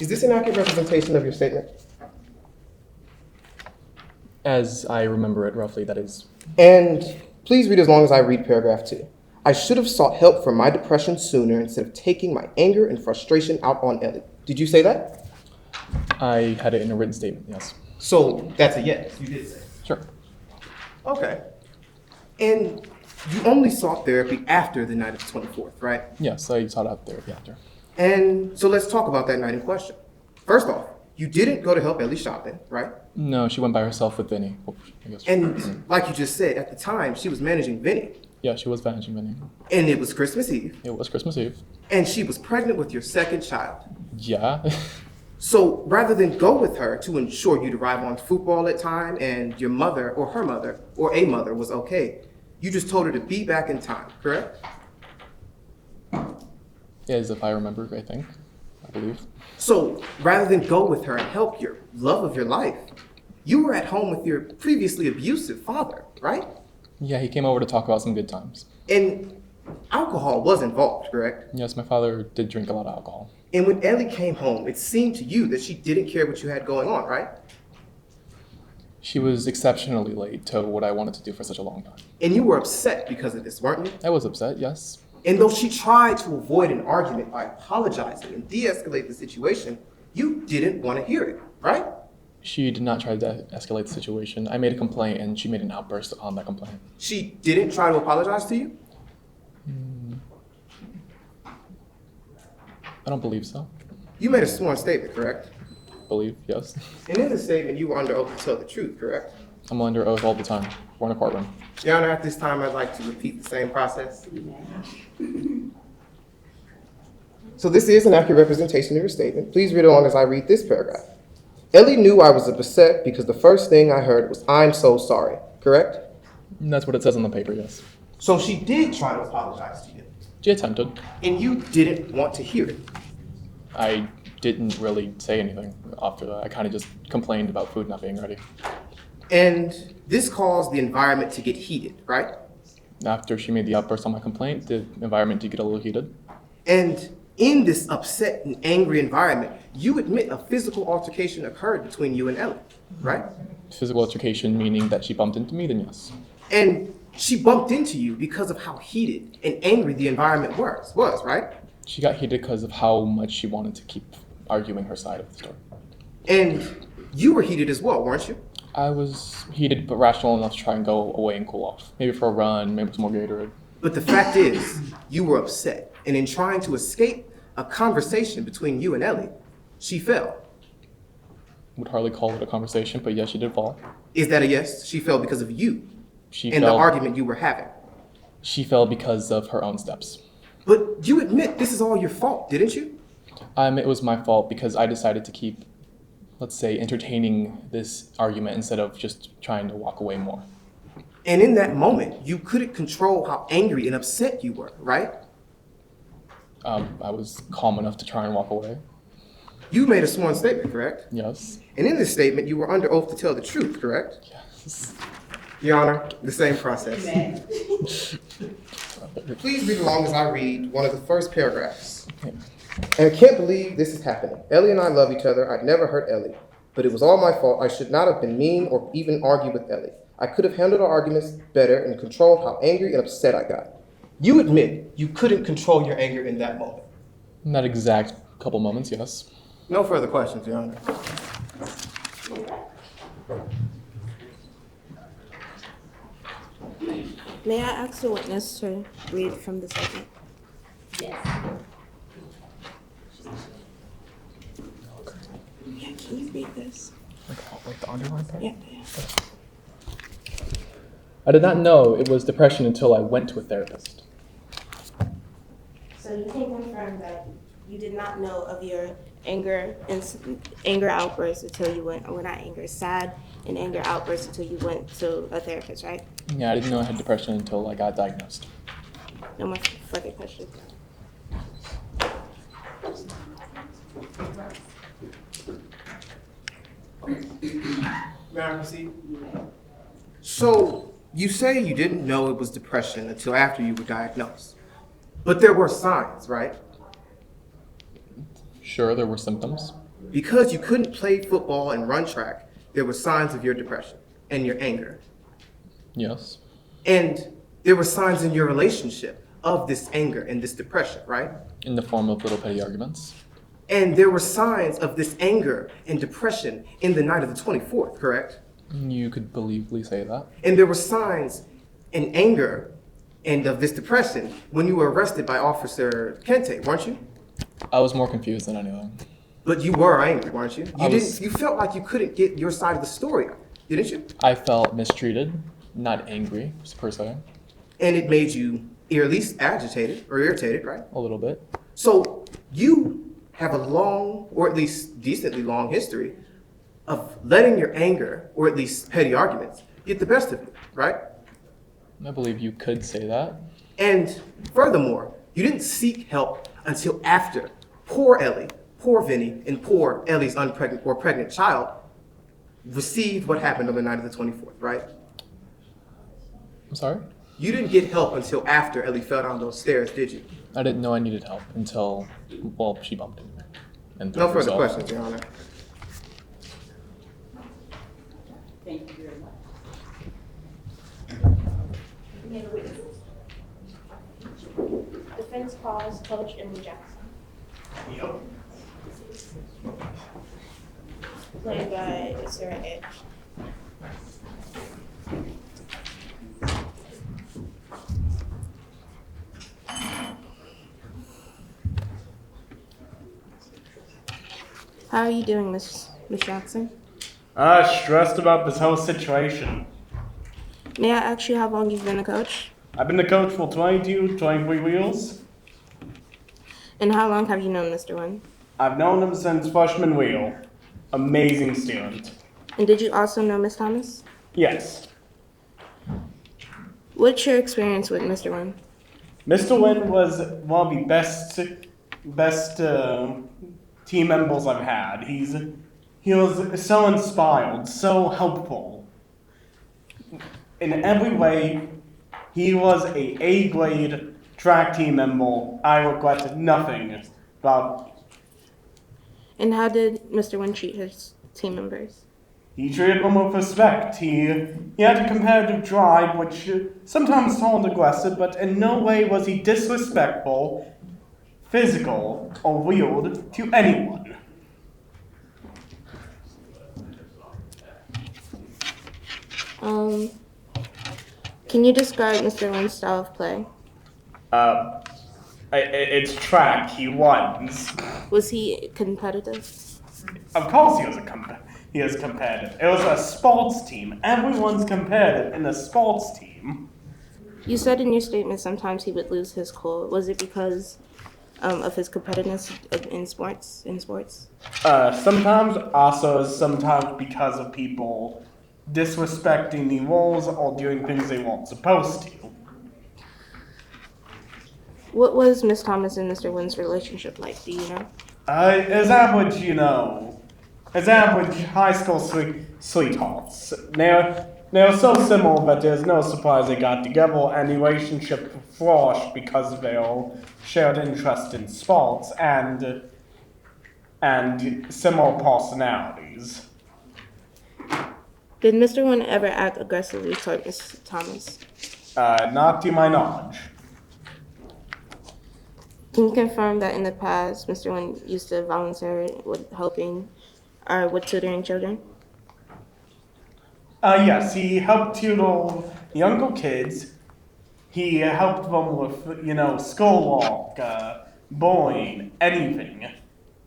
Is this an accurate representation of your statement?
As I remember it roughly, that is.
And please read as long as I read paragraph 2. I should have sought help for my depression sooner instead of taking my anger and frustration out on Ellie. Did you say that?
I had it in a written statement, yes.
So that's a yes, you did say.
Sure.
Okay. And you only sought therapy after the night of the 24th, right?
Yes, I sought out therapy after.
And so let's talk about that night in question. First off, you didn't go to help Ellie shopping, right?
No, she went by herself with Vinny. I guess.
And like you just said, at the time, she was managing Vinny.
Yeah, she was managing Vinny.
And it was Christmas Eve.
It was Christmas Eve.
And she was pregnant with your second child.
Yeah.
So rather than go with her to ensure you'd arrive on football at time and your mother or her mother or a mother was okay, you just told her to be back in time, correct?
As if I remember, I think. I believe.
So rather than go with her and help your love of your life, you were at home with your previously abusive father, right?
Yeah, he came over to talk about some good times.
And alcohol was involved, correct?
Yes, my father did drink a lot of alcohol.
And when Ellie came home, it seemed to you that she didn't care what you had going on, right?
She was exceptionally late to what I wanted to do for such a long time.
And you were upset because of this, weren't you?
I was upset, yes.
And though she tried to avoid an argument by apologizing and de-escalate the situation, you didn't want to hear it, right?
She did not try to escalate the situation. I made a complaint and she made an outburst on that complaint.
She didn't try to apologize to you?
I don't believe so.
You made a sworn statement, correct?
Believe, yes.
And in the statement, you were under oath to tell the truth, correct?
I'm under oath all the time. We're in a courtroom.
Your Honor, at this time, I'd like to repeat the same process. So this is an accurate representation of your statement. Please read along as I read this paragraph. Ellie knew I was upset because the first thing I heard was, "I'm so sorry," correct?
And that's what it says on the paper, yes.
So she did try to apologize to you.
She attempted.
And you didn't want to hear it.
I didn't really say anything after that. I kind of just complained about food not being ready.
And this caused the environment to get heated, right?
After she made the outburst on my complaint, the environment did get a little heated.
And in this upset and angry environment, you admit a physical altercation occurred between you and Ellie, right?
Physical altercation meaning that she bumped into me, then yes.
And she bumped into you because of how heated and angry the environment was, right?
She got heated because of how much she wanted to keep arguing her side of the story.
And you were heated as well, weren't you?
I was heated but rational enough to try and go away and cool off. Maybe for a run, maybe some more Gatorade.
But the fact is, you were upset, and in trying to escape a conversation between you and Ellie, she fell.
Would hardly call it a conversation, but yes, she did fall.
Is that a yes? She fell because of you
She
and the
fell.
argument you were having.
She fell because of her own steps.
But you admit this is all your fault, didn't you?
It was my fault because I decided to keep, let's say, entertaining this argument instead of just trying to walk away more.
And in that moment, you couldn't control how angry and upset you were, right?
I was calm enough to try and walk away.
You made a sworn statement, correct?
Yes.
And in this statement, you were under oath to tell the truth, correct?
Yes.
Your Honor, the same process. Please read along as I read one of the first paragraphs. And I can't believe this is happening. Ellie and I love each other. I'd never hurt Ellie. But it was all my fault. I should not have been mean or even argue with Ellie. I could have handled our arguments better and controlled how angry and upset I got. You admit you couldn't control your anger in that moment.
In that exact couple moments, yes.
No further questions, Your Honor.
May I ask the witness to read from the statement?
Yes.
Yeah, can you read this?
Like the underline part?
Yeah.
I did not know it was depression until I went to a therapist.
So you can confirm that you did not know of your anger outbursts until you went, or not anger, sad and anger outbursts until you went to a therapist, right?
Yeah, I didn't know I had depression until I got diagnosed.
No more further questions.
May I proceed? So, you say you didn't know it was depression until after you were diagnosed. But there were signs, right?
Sure, there were symptoms.
Because you couldn't play football and run track, there were signs of your depression and your anger.
Yes.
And there were signs in your relationship of this anger and this depression, right?
In the form of little petty arguments.
And there were signs of this anger and depression in the night of the 24th, correct?
You could believably say that.
And there were signs and anger and of this depression when you were arrested by Officer Kente, weren't you?
I was more confused than anything.
But you were angry, weren't you? You felt like you couldn't get your side of the story, didn't you?
I felt mistreated, not angry, per se.
And it made you at least agitated or irritated, right?
A little bit.
So you have a long, or at least decently long history of letting your anger, or at least petty arguments, get the best of you, right?
I believe you could say that.
And furthermore, you didn't seek help until after poor Ellie, poor Vinny, and poor Ellie's unpregnant or pregnant child received what happened on the night of the 24th, right?
I'm sorry?
You didn't get help until after Ellie fell down those stairs, did you?
I didn't know I needed help until, well, she bumped into me. And
No further
herself.
questions, Your Honor.
Thank you very much.
Defense calls Coach Emily Jackson.
Yep.
Played by Sarah Edge.
How are you doing, Miss Jackson?
Stressed about this whole situation.
May I ask you how long you've been a coach?
I've been the coach for 23 wheels.
And how long have you known Mr. Wynn?
I've known him since freshman wheel. Amazing student.
And did you also know Miss Thomas?
Yes.
What's your experience with Mr. Wynn?
Mr. Wynn was one of the best team members I've had. He was so inspired, so helpful. In every way, he was a A-grade track team member. I regret nothing about.
And how did Mr. Wynn treat his team members?
He treated them with respect. He had a competitive drive, which sometimes sounded aggressive, but in no way was he disrespectful, physical, or rude to anyone.
Can you describe Mr. Wynn's style of play?
It's track. He runs.
Was he competitive?
Of course, he is competitive. It was a sports team. Everyone's competitive in a sports team.
You said in your statement sometimes he would lose his cool. Was it because of his competitiveness in sports?
Sometimes because of people disrespecting the rules or doing things they weren't supposed to.
What was Miss Thomas and Mr. Wynn's relationship like? Do you know?
As average, as average high school sweethearts. They're so similar that there's no surprise they got together, and the relationship flourished because of their shared interest in sports and similar personalities.
Did Mr. Wynn ever act aggressively toward Miss Thomas?
Not to my knowledge.
Can you confirm that in the past, Mr. Wynn used to volunteer with helping or with tutoring children?
Yes, he helped tutor younger kids. He helped them with, schoolwork, bullying, anything.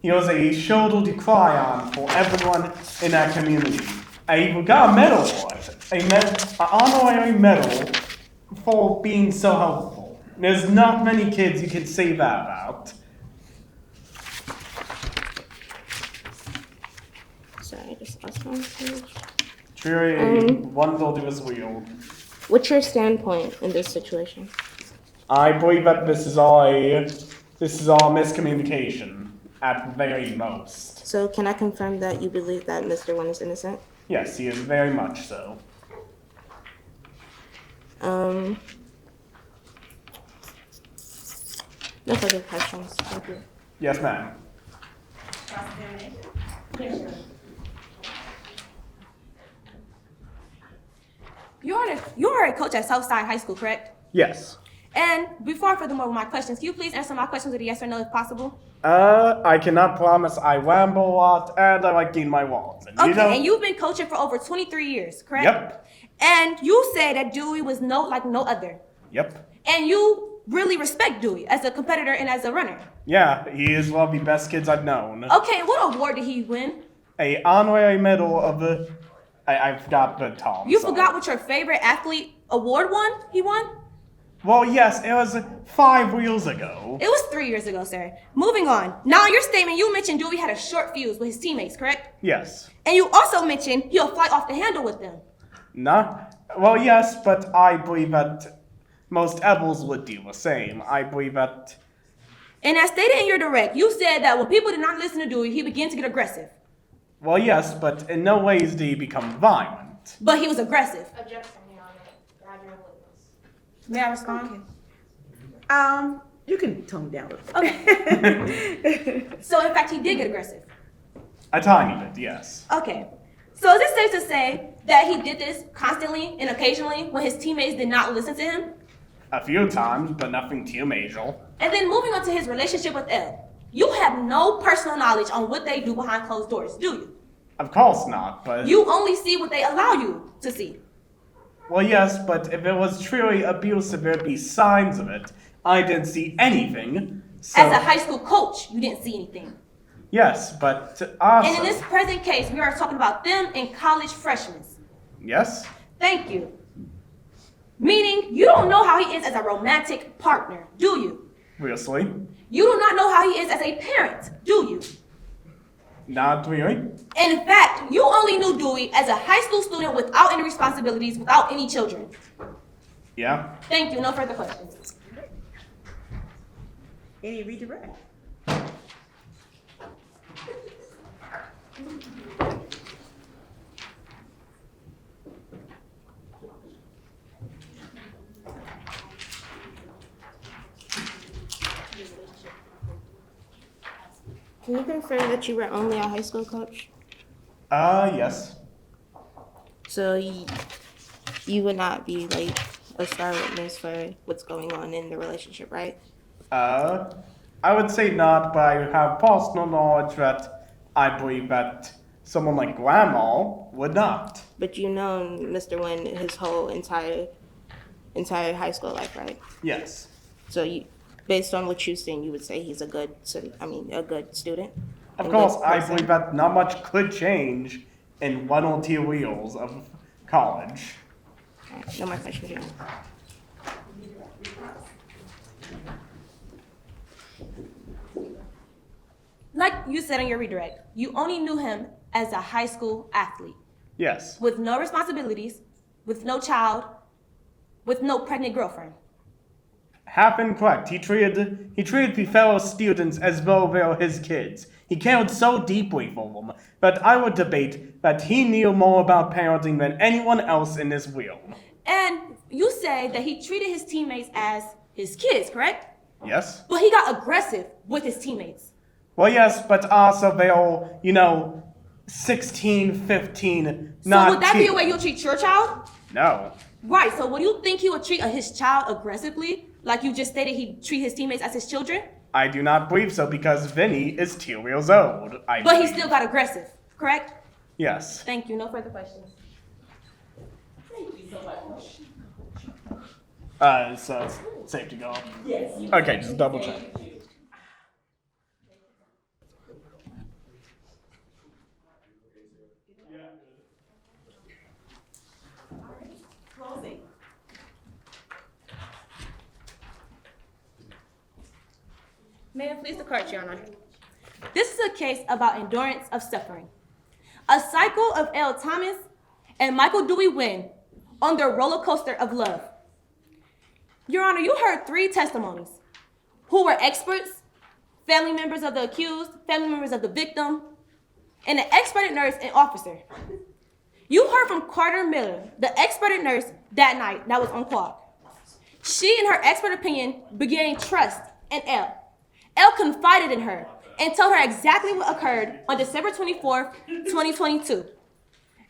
He was a shoulder to cry on for everyone in that community. I even got a medal for it, an honorary medal for being so helpful. There's not many kids you can say that about.
Sorry, I just lost my page.
Truly, one building is weird.
What's your standpoint in this situation?
I believe that this is all miscommunication at the very most.
So can I confirm that you believe that Mr. Wynn is innocent?
Yes, he is very much so.
No further questions. Thank you.
Yes, ma'am.
You are a coach at Southside High School, correct?
Yes.
And before I furthermore with my questions, can you please answer my questions with a yes or no if possible?
I cannot promise. I ramble a lot and I like getting my walls. And
Okay, and you've been coaching for over 23 years, correct?
Yep.
And you said that Dewey was like no other.
Yep.
And you really respect Dewey as a competitor and as a runner.
Yeah, he is one of the best kids I've known.
Okay, what award did he win?
A honorary medal of the... I forgot the Tom.
You forgot what your favorite athlete award he won?
Well, yes, it was 5 years ago.
It was 3 years ago, sir. Moving on. Now, in your statement, you mentioned Dewey had a short fuse with his teammates, correct?
Yes.
And you also mentioned he'll fly off the handle with them.
Nah. Well, yes, but I believe that most Evils would do the same. I believe that...
And as stated in your direct, you said that when people did not listen to Dewey, he began to get aggressive.
Well, yes, but in no ways did he become violent.
But he was aggressive.
Objection, Your Honor. Roger, witness.
May I respond?
You can tone down a little.
Okay. So, in fact, he did get aggressive.
A tiny bit, yes.
Okay. So, is it safe to say that he did this constantly and occasionally when his teammates did not listen to him?
A few times, but nothing too major.
And then moving on to his relationship with Elle. You have no personal knowledge on what they do behind closed doors, do you?
Of course not, but...
You only see what they allow you to see.
Well, yes, but if it was truly abusive, there'd be signs of it. I didn't see anything, so...
As a high school coach, you didn't see anything.
Yes, but also...
And in this present case, we are talking about them and college freshmen.
Yes?
Thank you. Meaning, you don't know how he is as a romantic partner, do you?
Obviously.
You do not know how he is as a parent, do you?
Not really.
And in fact, you only knew Dewey as a high school student without any responsibilities, without any children.
Yeah.
Thank you. No further questions.
Any redirect?
Can you confirm that you were only a high school coach?
Yes.
So you would not be like a star witness for what's going on in the relationship, right?
I would say not, but I have personal knowledge that I believe that someone like Grandma would not.
But you know Mr. Nguyen his whole entire high school life, right?
Yes.
So you, based on what you've seen, you would say he's a good student?
Of
And
course,
good
I
person?
believe that not much could change in 1 or 2 wheels of college.
Alright, no more questions. Your Honor.
Like you said in your redirect, you only knew him as a high school athlete
Yes.
with no responsibilities, with no child, with no pregnant girlfriend.
Half incorrect. He treated the fellow students as though they were his kids. He cared so deeply for them that I would debate that he knew more about parenting than anyone else in this room.
And you say that he treated his teammates as his kids, correct?
Yes?
But he got aggressive with his teammates.
Well, yes, but also they're all, 16, 15,
So
not
would that be
teen-
a way you'll treat your child?
No.
Right, so would you think he would treat his child aggressively? Like you just stated he'd treat his teammates as his children?
I do not believe so because Vinny is 2 years old.
But he still got aggressive, correct?
Yes.
Thank you, no further questions.
So it's safe to go. Yes. Okay, just double check.
Closing. May it please the court, Your Honor. This is a case about endurance of suffering. A cycle of L. Thomas and Michael Dewey Nguyen on their roller coaster of love. Your Honor, you heard 3 testimonies who were experts, family members of the accused, family members of the victim, and an expert nurse and officer. You heard from Carter Miller, the expert nurse that night that was on call. She, in her expert opinion, began trust in Elle. Elle confided in her and told her exactly what occurred on December 24th, 2022.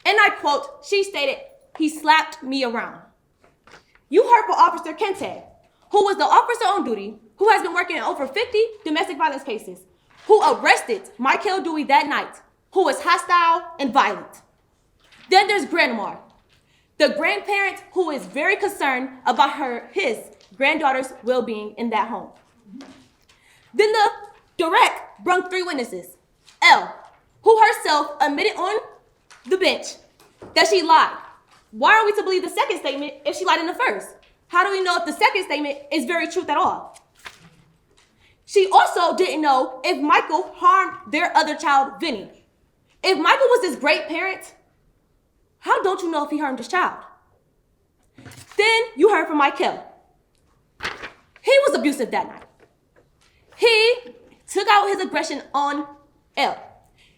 And I quote, she stated, "He slapped me around." You heard from Officer Kente, who was the officer on duty, who has been working in over 50 domestic violence cases, who arrested Michael Dewey that night, who was hostile and violent. Then there's Grandma, the grandparent who is very concerned about his granddaughter's well-being in that home. Then the direct brung 3 witnesses. Elle, who herself admitted on the bench that she lied. Why are we to believe the second statement if she lied in the first? How do we know if the second statement is very truth at all? She also didn't know if Michael harmed their other child, Vinny. If Michael was this great parent, how don't you know if he harmed his child? Then you heard from Michael. He was abusive that night. He took out his aggression on Elle.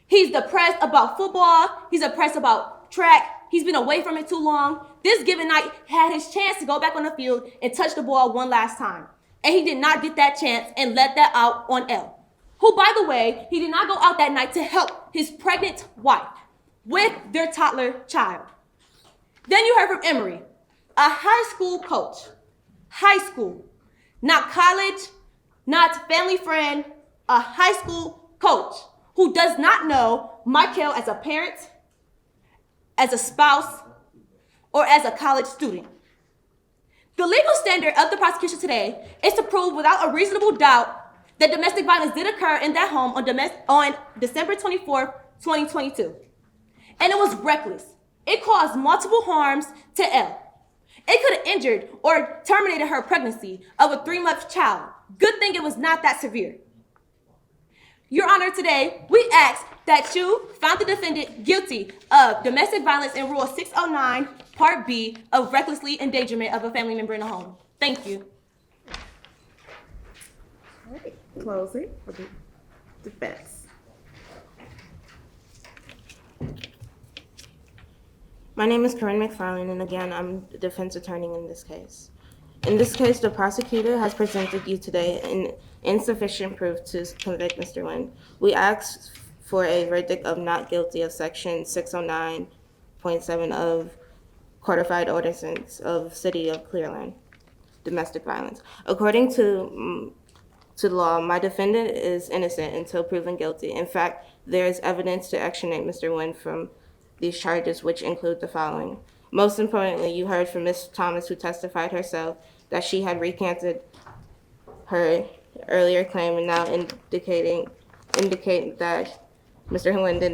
He's depressed about football. He's depressed about track. He's been away from it too long. This given night had his chance to go back on the field and touch the ball one last time. And he did not get that chance and let that out on Elle, who, by the way, he did not go out that night to help his pregnant wife with their toddler child. Then you heard from Emery, a high school coach. High school, not college, not family friend, a high school coach who does not know Michael as a parent, as a spouse, or as a college student. The legal standard of the prosecution today is to prove without a reasonable doubt that domestic violence did occur in that home on December 24th, 2022. And it was reckless. It caused multiple harms to Elle. It could have injured or terminated her pregnancy of a 3-month child. Good thing it was not that severe. Your Honor, today, we ask that you found the defendant guilty of domestic violence in Rule 609, Part B, of recklessly endangerment of a family member in a home. Thank you.
All right, closing for the defense.
My name is Corinne McFarlane, and again, I'm the defense attorney in this case. In this case, the prosecutor has presented you today insufficient proof to convict Mr. Nguyen. We ask for a verdict of not guilty of Section 609.7 of Codified Ordinance of City of Clearland, domestic violence. According to to the law, my defendant is innocent until proven guilty. In fact, there is evidence to exonerate Mr. Nguyen from these charges, which include the following. Most importantly, you heard from Ms. Thomas, who testified herself that she had recanted her earlier claim and now indicate that Mr. Nguyen did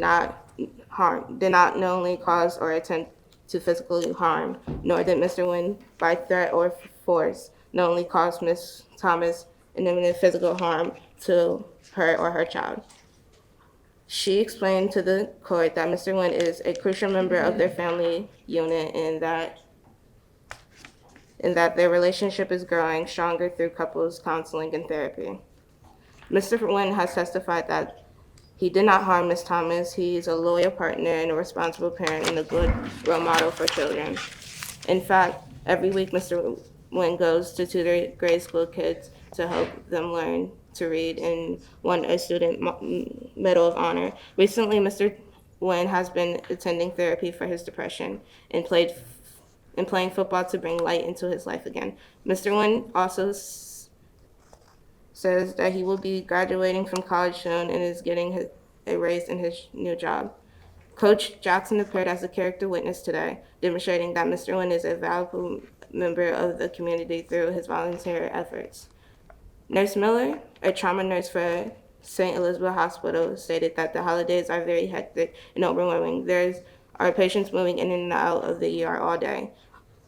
not knowingly cause or attempt to physically harm, nor did Mr. Nguyen, by threat or force, knowingly cause Ms. Thomas imminent physical harm to her or her child. She explained to the court that Mr. Nguyen is a crucial member of their family unit and that their relationship is growing stronger through couples counseling and therapy. Mr. Nguyen has testified that he did not harm Ms. Thomas. He's a loyal partner and a responsible parent and a good role model for children. In fact, every week Mr. Nguyen goes to tutor grade school kids to help them learn to read and won a student medal of honor. Recently, Mr. Nguyen has been attending therapy for his depression and playing football to bring light into his life again. Mr. Nguyen also says that he will be graduating from college soon and is getting a raise in his new job. Coach Jackson appeared as a character witness today, demonstrating that Mr. Nguyen is a valuable member of the community through his volunteer efforts. Nurse Miller, a trauma nurse for St. Elizabeth Hospital, stated that the holidays are very hectic and overwhelming. There are patients moving in and out of the ER all day.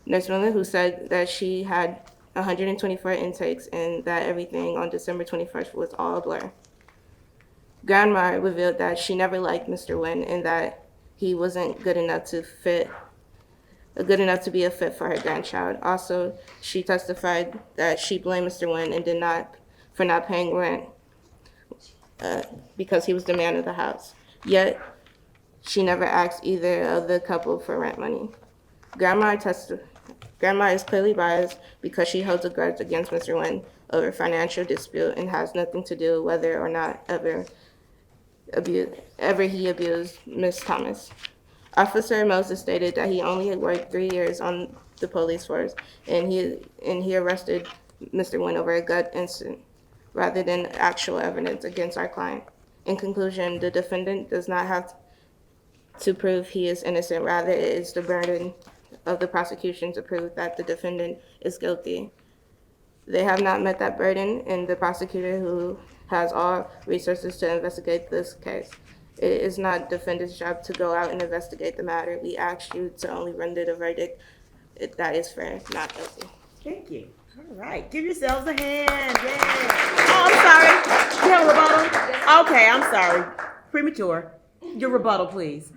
Nurse Miller, who said that she had 124 intakes and that everything on December 21st was all a blur. Grandma revealed that she never liked Mr. Nguyen and that he wasn't good enough to be a fit for her grandchild. Also, she testified that she blamed Mr. Nguyen for not paying rent because he was the man of the house. Yet, she never asked either of the couple for rent money. Grandma is clearly biased because she holds a grudge against Mr. Nguyen over financial dispute and has nothing to do whether or not ever he abused Ms. Thomas. Officer Moses stated that he only had worked 3 years on the police force and he arrested Mr. Nguyen over a gut incident rather than actual evidence against our client. In conclusion, the defendant does not have to prove he is innocent. Rather, it is the burden of the prosecution to prove that the defendant is guilty. They have not met that burden, and the prosecutor, who has all resources to investigate this case, it is not defendant's job to go out and investigate the matter. We ask you to only render the verdict that is fair, not guilty.
Thank you. All right, give yourselves a hand. Yeah. Oh, I'm sorry. You have a rebuttal? Okay, I'm sorry. Premature. Your rebuttal, please.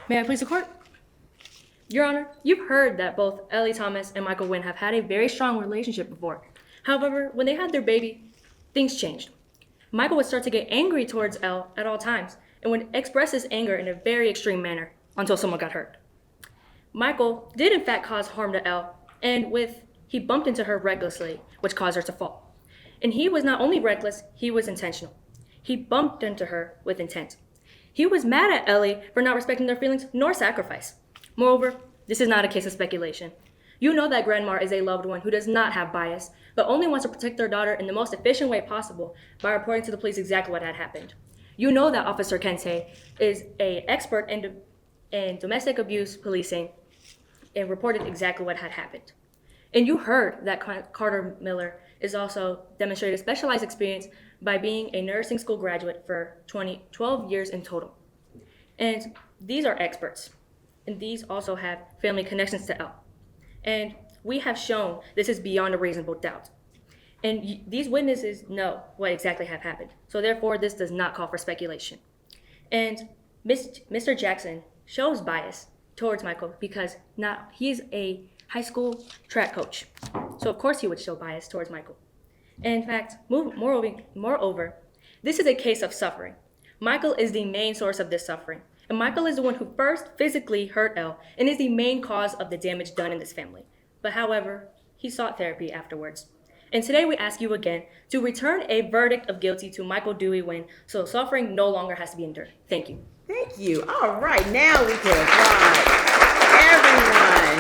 May I please the court? Your Honor, you've heard that both Ellie Thomas and Michael Nguyen have had a very strong relationship before. However, when they had their baby, things changed. Michael would start to get angry towards Elle at all times and would express his anger in a very extreme manner until someone got hurt. Michael did in fact cause harm to Elle, and he bumped into her recklessly, which caused her to fall. And he was not only reckless, he was intentional. He bumped into her with intent. He was mad at Ellie for not respecting their feelings nor sacrifice. Moreover, this is not a case of speculation. You know that Grandma is a loved one who does not have bias, but only wants to protect their daughter in the most efficient way possible by reporting to the police exactly what had happened. You know that Officer Kente is an expert in domestic abuse policing and reported exactly what had happened. And you heard that Carter Miller is also demonstrated specialized experience by being a nursing school graduate for 12 years in total. And these are experts. And these also have family connections to Elle. And we have shown this is beyond a reasonable doubt. And these witnesses know what exactly have happened. So therefore, this does not call for speculation. And Mr. Jackson shows bias towards Michael because he's a high school track coach. So of course he would show bias towards Michael. And in fact, moreover, this is a case of suffering. Michael is the main source of this suffering. And Michael is the one who first physically hurt Elle and is the main cause of the damage done in this family. But however, he sought therapy afterwards. And today we ask you again to return a verdict of guilty to Michael Dewey Nguyen so suffering no longer has to be endured. Thank you.
Thank you. All right, now we can applaud everyone.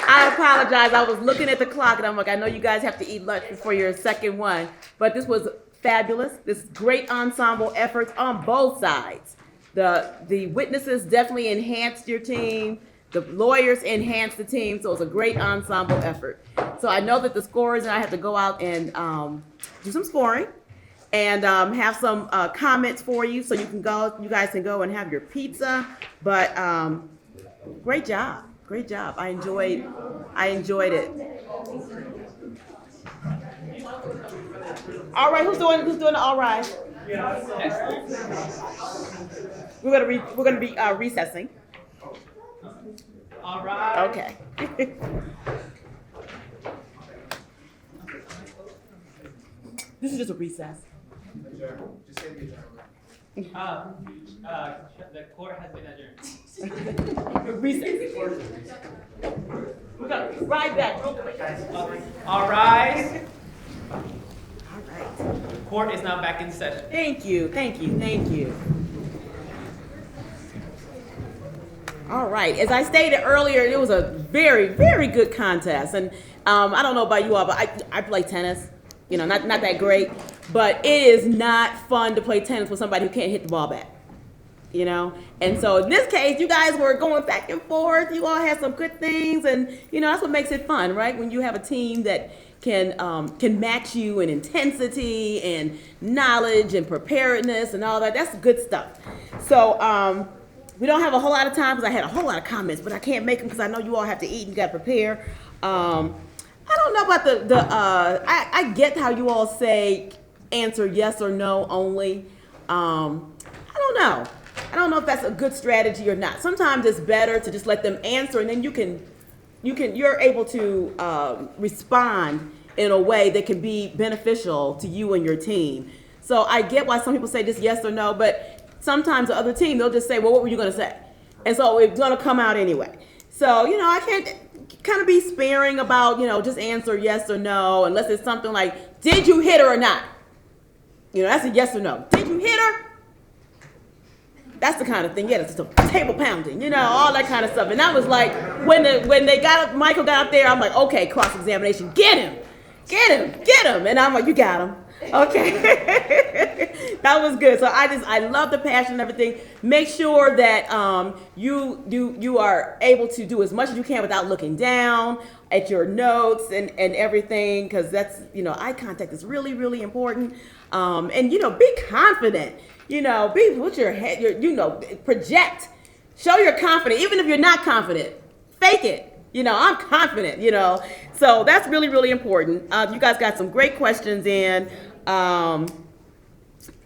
I apologize. I was looking at the clock and I'm like, I know you guys have to eat lunch before your second one, but this was fabulous. This great ensemble efforts on both sides. The witnesses definitely enhanced your team. The lawyers enhanced the team, so it was a great ensemble effort. So I know that the scorers and I have to go out and do some scoring and have some comments for you, so you guys can go and have your pizza. But great job, great job. I enjoyed it. All right, who's doing the all right? We're gonna be recessing.
All right.
Okay. This is just a recess.
The court has been adjourned.
Recess. We're gonna ride back real quick.
All right.
All right.
Court is now back in session.
Thank you. All right. As I stated earlier, it was a very, very good contest. And I don't know about you all, but I play tennis. You know, not that great. But it is not fun to play tennis with somebody who can't hit the ball back. You know? And so in this case, you guys were going back and forth. You all had some good things. And, you know, that's what makes it fun, right? When you have a team that can match you in intensity and knowledge and preparedness and all that. That's good stuff. So, we don't have a whole lot of time because I had a whole lot of comments, but I can't make them because I know you all have to eat and you got to prepare. I don't know about I get how you all say answer yes or no only. I don't know. I don't know if that's a good strategy or not. Sometimes it's better to just let them answer and then you're able to respond in a way that can be beneficial to you and your team. So I get why some people say just yes or no, but sometimes the other team, they'll just say, well, what were you going to say? And so it's going to come out anyway. So, you know, I can't kind of be sparing about, you know, just answer yes or no, unless it's something like, did you hit her or not? You know, that's a yes or no. Did you hit her? That's the kind of thing. Yeah, that's just a table pounding, you know, all that kind of stuff. And that was like, when Michael got up there, I'm like, okay, cross-examination, get him. And I'm like, you got him. Okay. That was good. So I love the passion and everything. Make sure that you are able to do as much as you can without looking down at your notes and everything, because that's, you know, eye contact is really, really important. And, you know, be confident. You know, put your head, you know, project. Show you're confident, even if you're not confident. Fake it. You know, I'm confident, you know. So that's really, really important. You guys got some great questions in.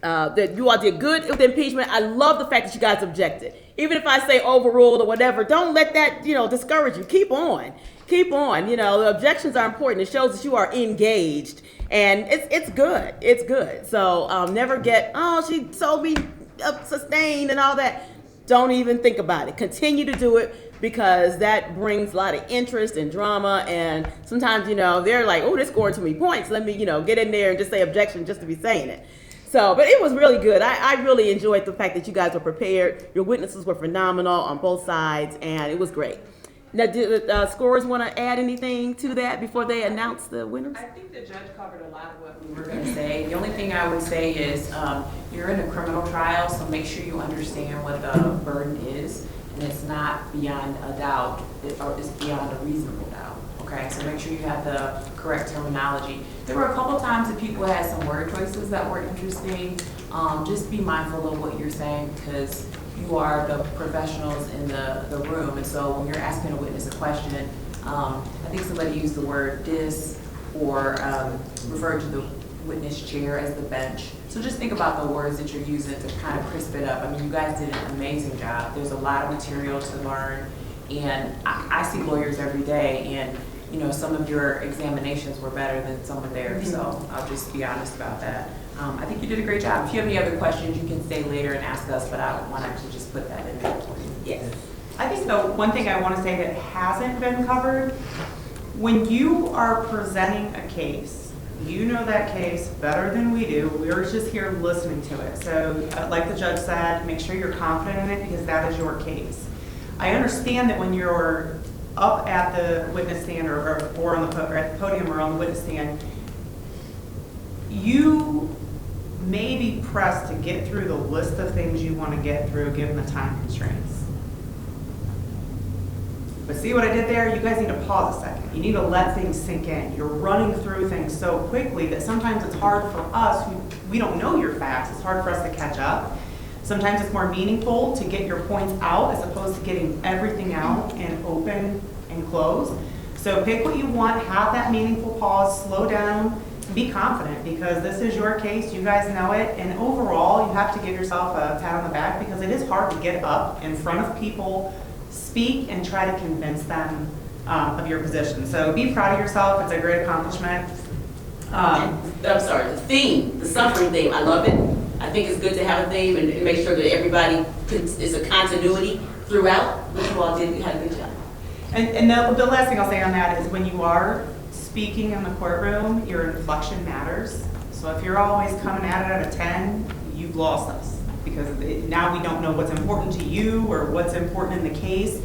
That you all did good with impeachment. I love the fact that you guys objected. Even if I say overruled or whatever, don't let that, you know, discourage you. Keep on. You know, the objections are important. It shows that you are engaged. And it's good. It's good. So never get, oh, she told me sustained and all that. Don't even think about it. Continue to do it, because that brings a lot of interest and drama. And sometimes, you know, they're like, oh, they're scoring too many points. Let me, you know, get in there and just say objection just to be saying it. So, but it was really good. I really enjoyed the fact that you guys were prepared. Your witnesses were phenomenal on both sides, and it was great. Now, do the scorers want to add anything to that before they announce the winners?
I think the judge covered a lot of what we were going to say. The only thing I would say is you're in a criminal trial, so make sure you understand what the burden is, and it's not beyond a doubt, or it's beyond a reasonable doubt. Okay, so make sure you have the correct terminology. There were a couple times that people had some word choices that were interesting. Just be mindful of what you're saying, because you are the professionals in the room, and so when you're asking a witness a question, I think somebody used the word dis or referred to the witness chair as the bench. So just think about the words that you're using to kind of crisp it up. I mean, you guys did an amazing job. There's a lot of material to learn, and I see lawyers every day, and you know, some of your examinations were better than some of theirs, so I'll just be honest about that. I think you did a great job. If you have any other questions, you can stay later and ask us, but I want to just put that in there for you.
Yes.
I think the one thing I want to say that hasn't been covered, when you are presenting a case, You know that case better than we do. We're just here listening to it. So, like the judge said, make sure you're confident in it because that is your case. I understand that when you're up at the witness stand or on the, or at the podium or on the witness stand, you may be pressed to get through the list of things you want to get through given the time constraints. But see what I did there? You guys need to pause a second. You need to let things sink in. You're running through things so quickly that sometimes it's hard for us who we don't know your facts. It's hard for us to catch up. Sometimes it's more meaningful to get your points out as opposed to getting everything out and open and close. So pick what you want, have that meaningful pause, slow down, be confident because this is your case, you guys know it, and overall you have to give yourself a pat on the back because it is hard to get up in front of people, speak, and try to convince them of your position. So be proud of yourself, it's a great accomplishment.
I'm sorry, the theme, the suffering theme, I love it. I think it's good to have a theme and make sure that everybody is a continuity throughout, which you all did, you had a good job.
And the last thing I'll say on that is when you are speaking in the courtroom, your inflection matters. So if you're always coming at it at a 10, you've lost us because now we don't know what's important to you or what's important in the case.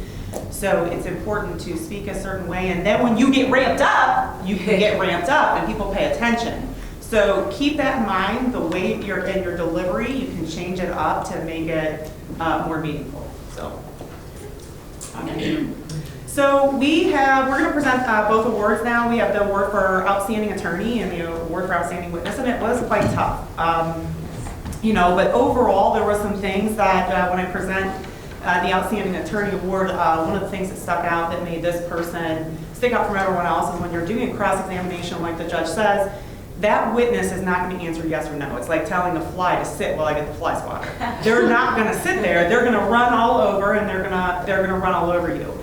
So it's important to speak a certain way, and then when you get ramped up, you can get ramped up and people pay attention. So keep that in mind, the way you're in your delivery, you can change it up to make it more meaningful. So we're going to present both awards now. We have the award for outstanding attorney and the award for outstanding witness, and it was quite tough. But overall, there were some things that when I present the outstanding attorney award, one of the things that stuck out that made this person stick out from everyone else is when you're doing a cross-examination like the judge says, that witness is not going to answer yes or no. It's like telling a fly to sit while I get the fly swatter. They're not going to sit there. They're going to run all over, and they're going to run all over you.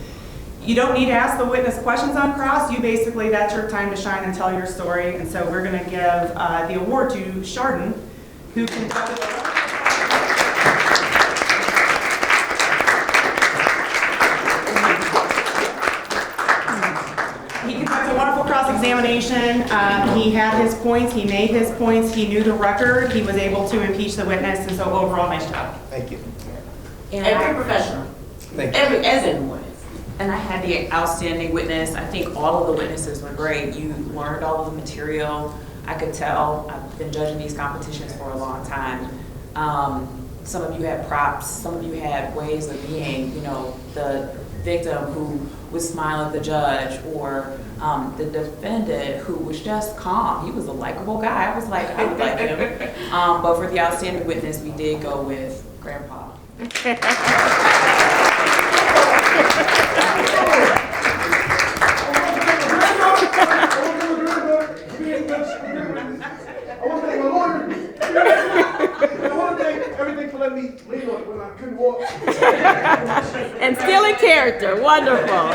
You don't need to ask the witness questions on cross. You basically, that's your time to shine and tell your story. And so we're going to give the award to Chardon, who conducted a wonderful cross-examination. He had his points, he made his points, he knew the record, he was able to impeach the witness, and so overall, nice job.
Thank you.
Every professional.
Thank you.
As everyone is.
And I had the outstanding witness. I think all of the witnesses were great. You learned all of the material. I could tell. I've been judging these competitions for a long time. Some of you had props. Some of you had ways of being, the victim who would smile at the judge, or the defendant who was just calm. He was a likable guy. I was like, I would like him. But for the outstanding witness, we did go with Grandpa.
I want to thank my lawyer. I want to thank everything for letting me lean on it when I couldn't walk.
And still in character. Wonderful.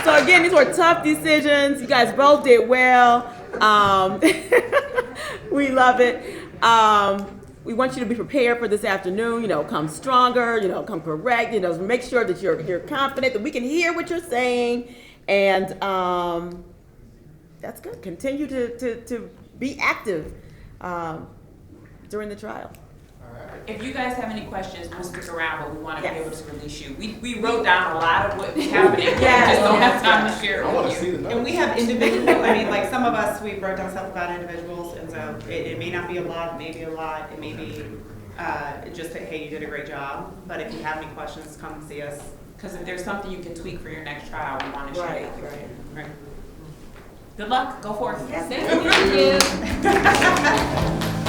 So again, these were tough decisions. You guys both did well. We love it. We want you to be prepared for this afternoon, come stronger, come correct, make sure that you're confident, that we can hear what you're saying. And that's good. Continue to be active during the trial.
If you guys have any questions, we'll stick around, but we want to be able to release you. We wrote down a lot of what's happening. We just don't have time to share it with you.
And we have individuals, some of us, we wrote down stuff about individuals, and so it may not be a lot, it may be a lot, it may be just that, hey, you did a great job. But if you have any questions, come and see us.
Because if there's something you can tweak for your next trial, we want to share it.
Right.
Good luck. Go forth.
Thank you.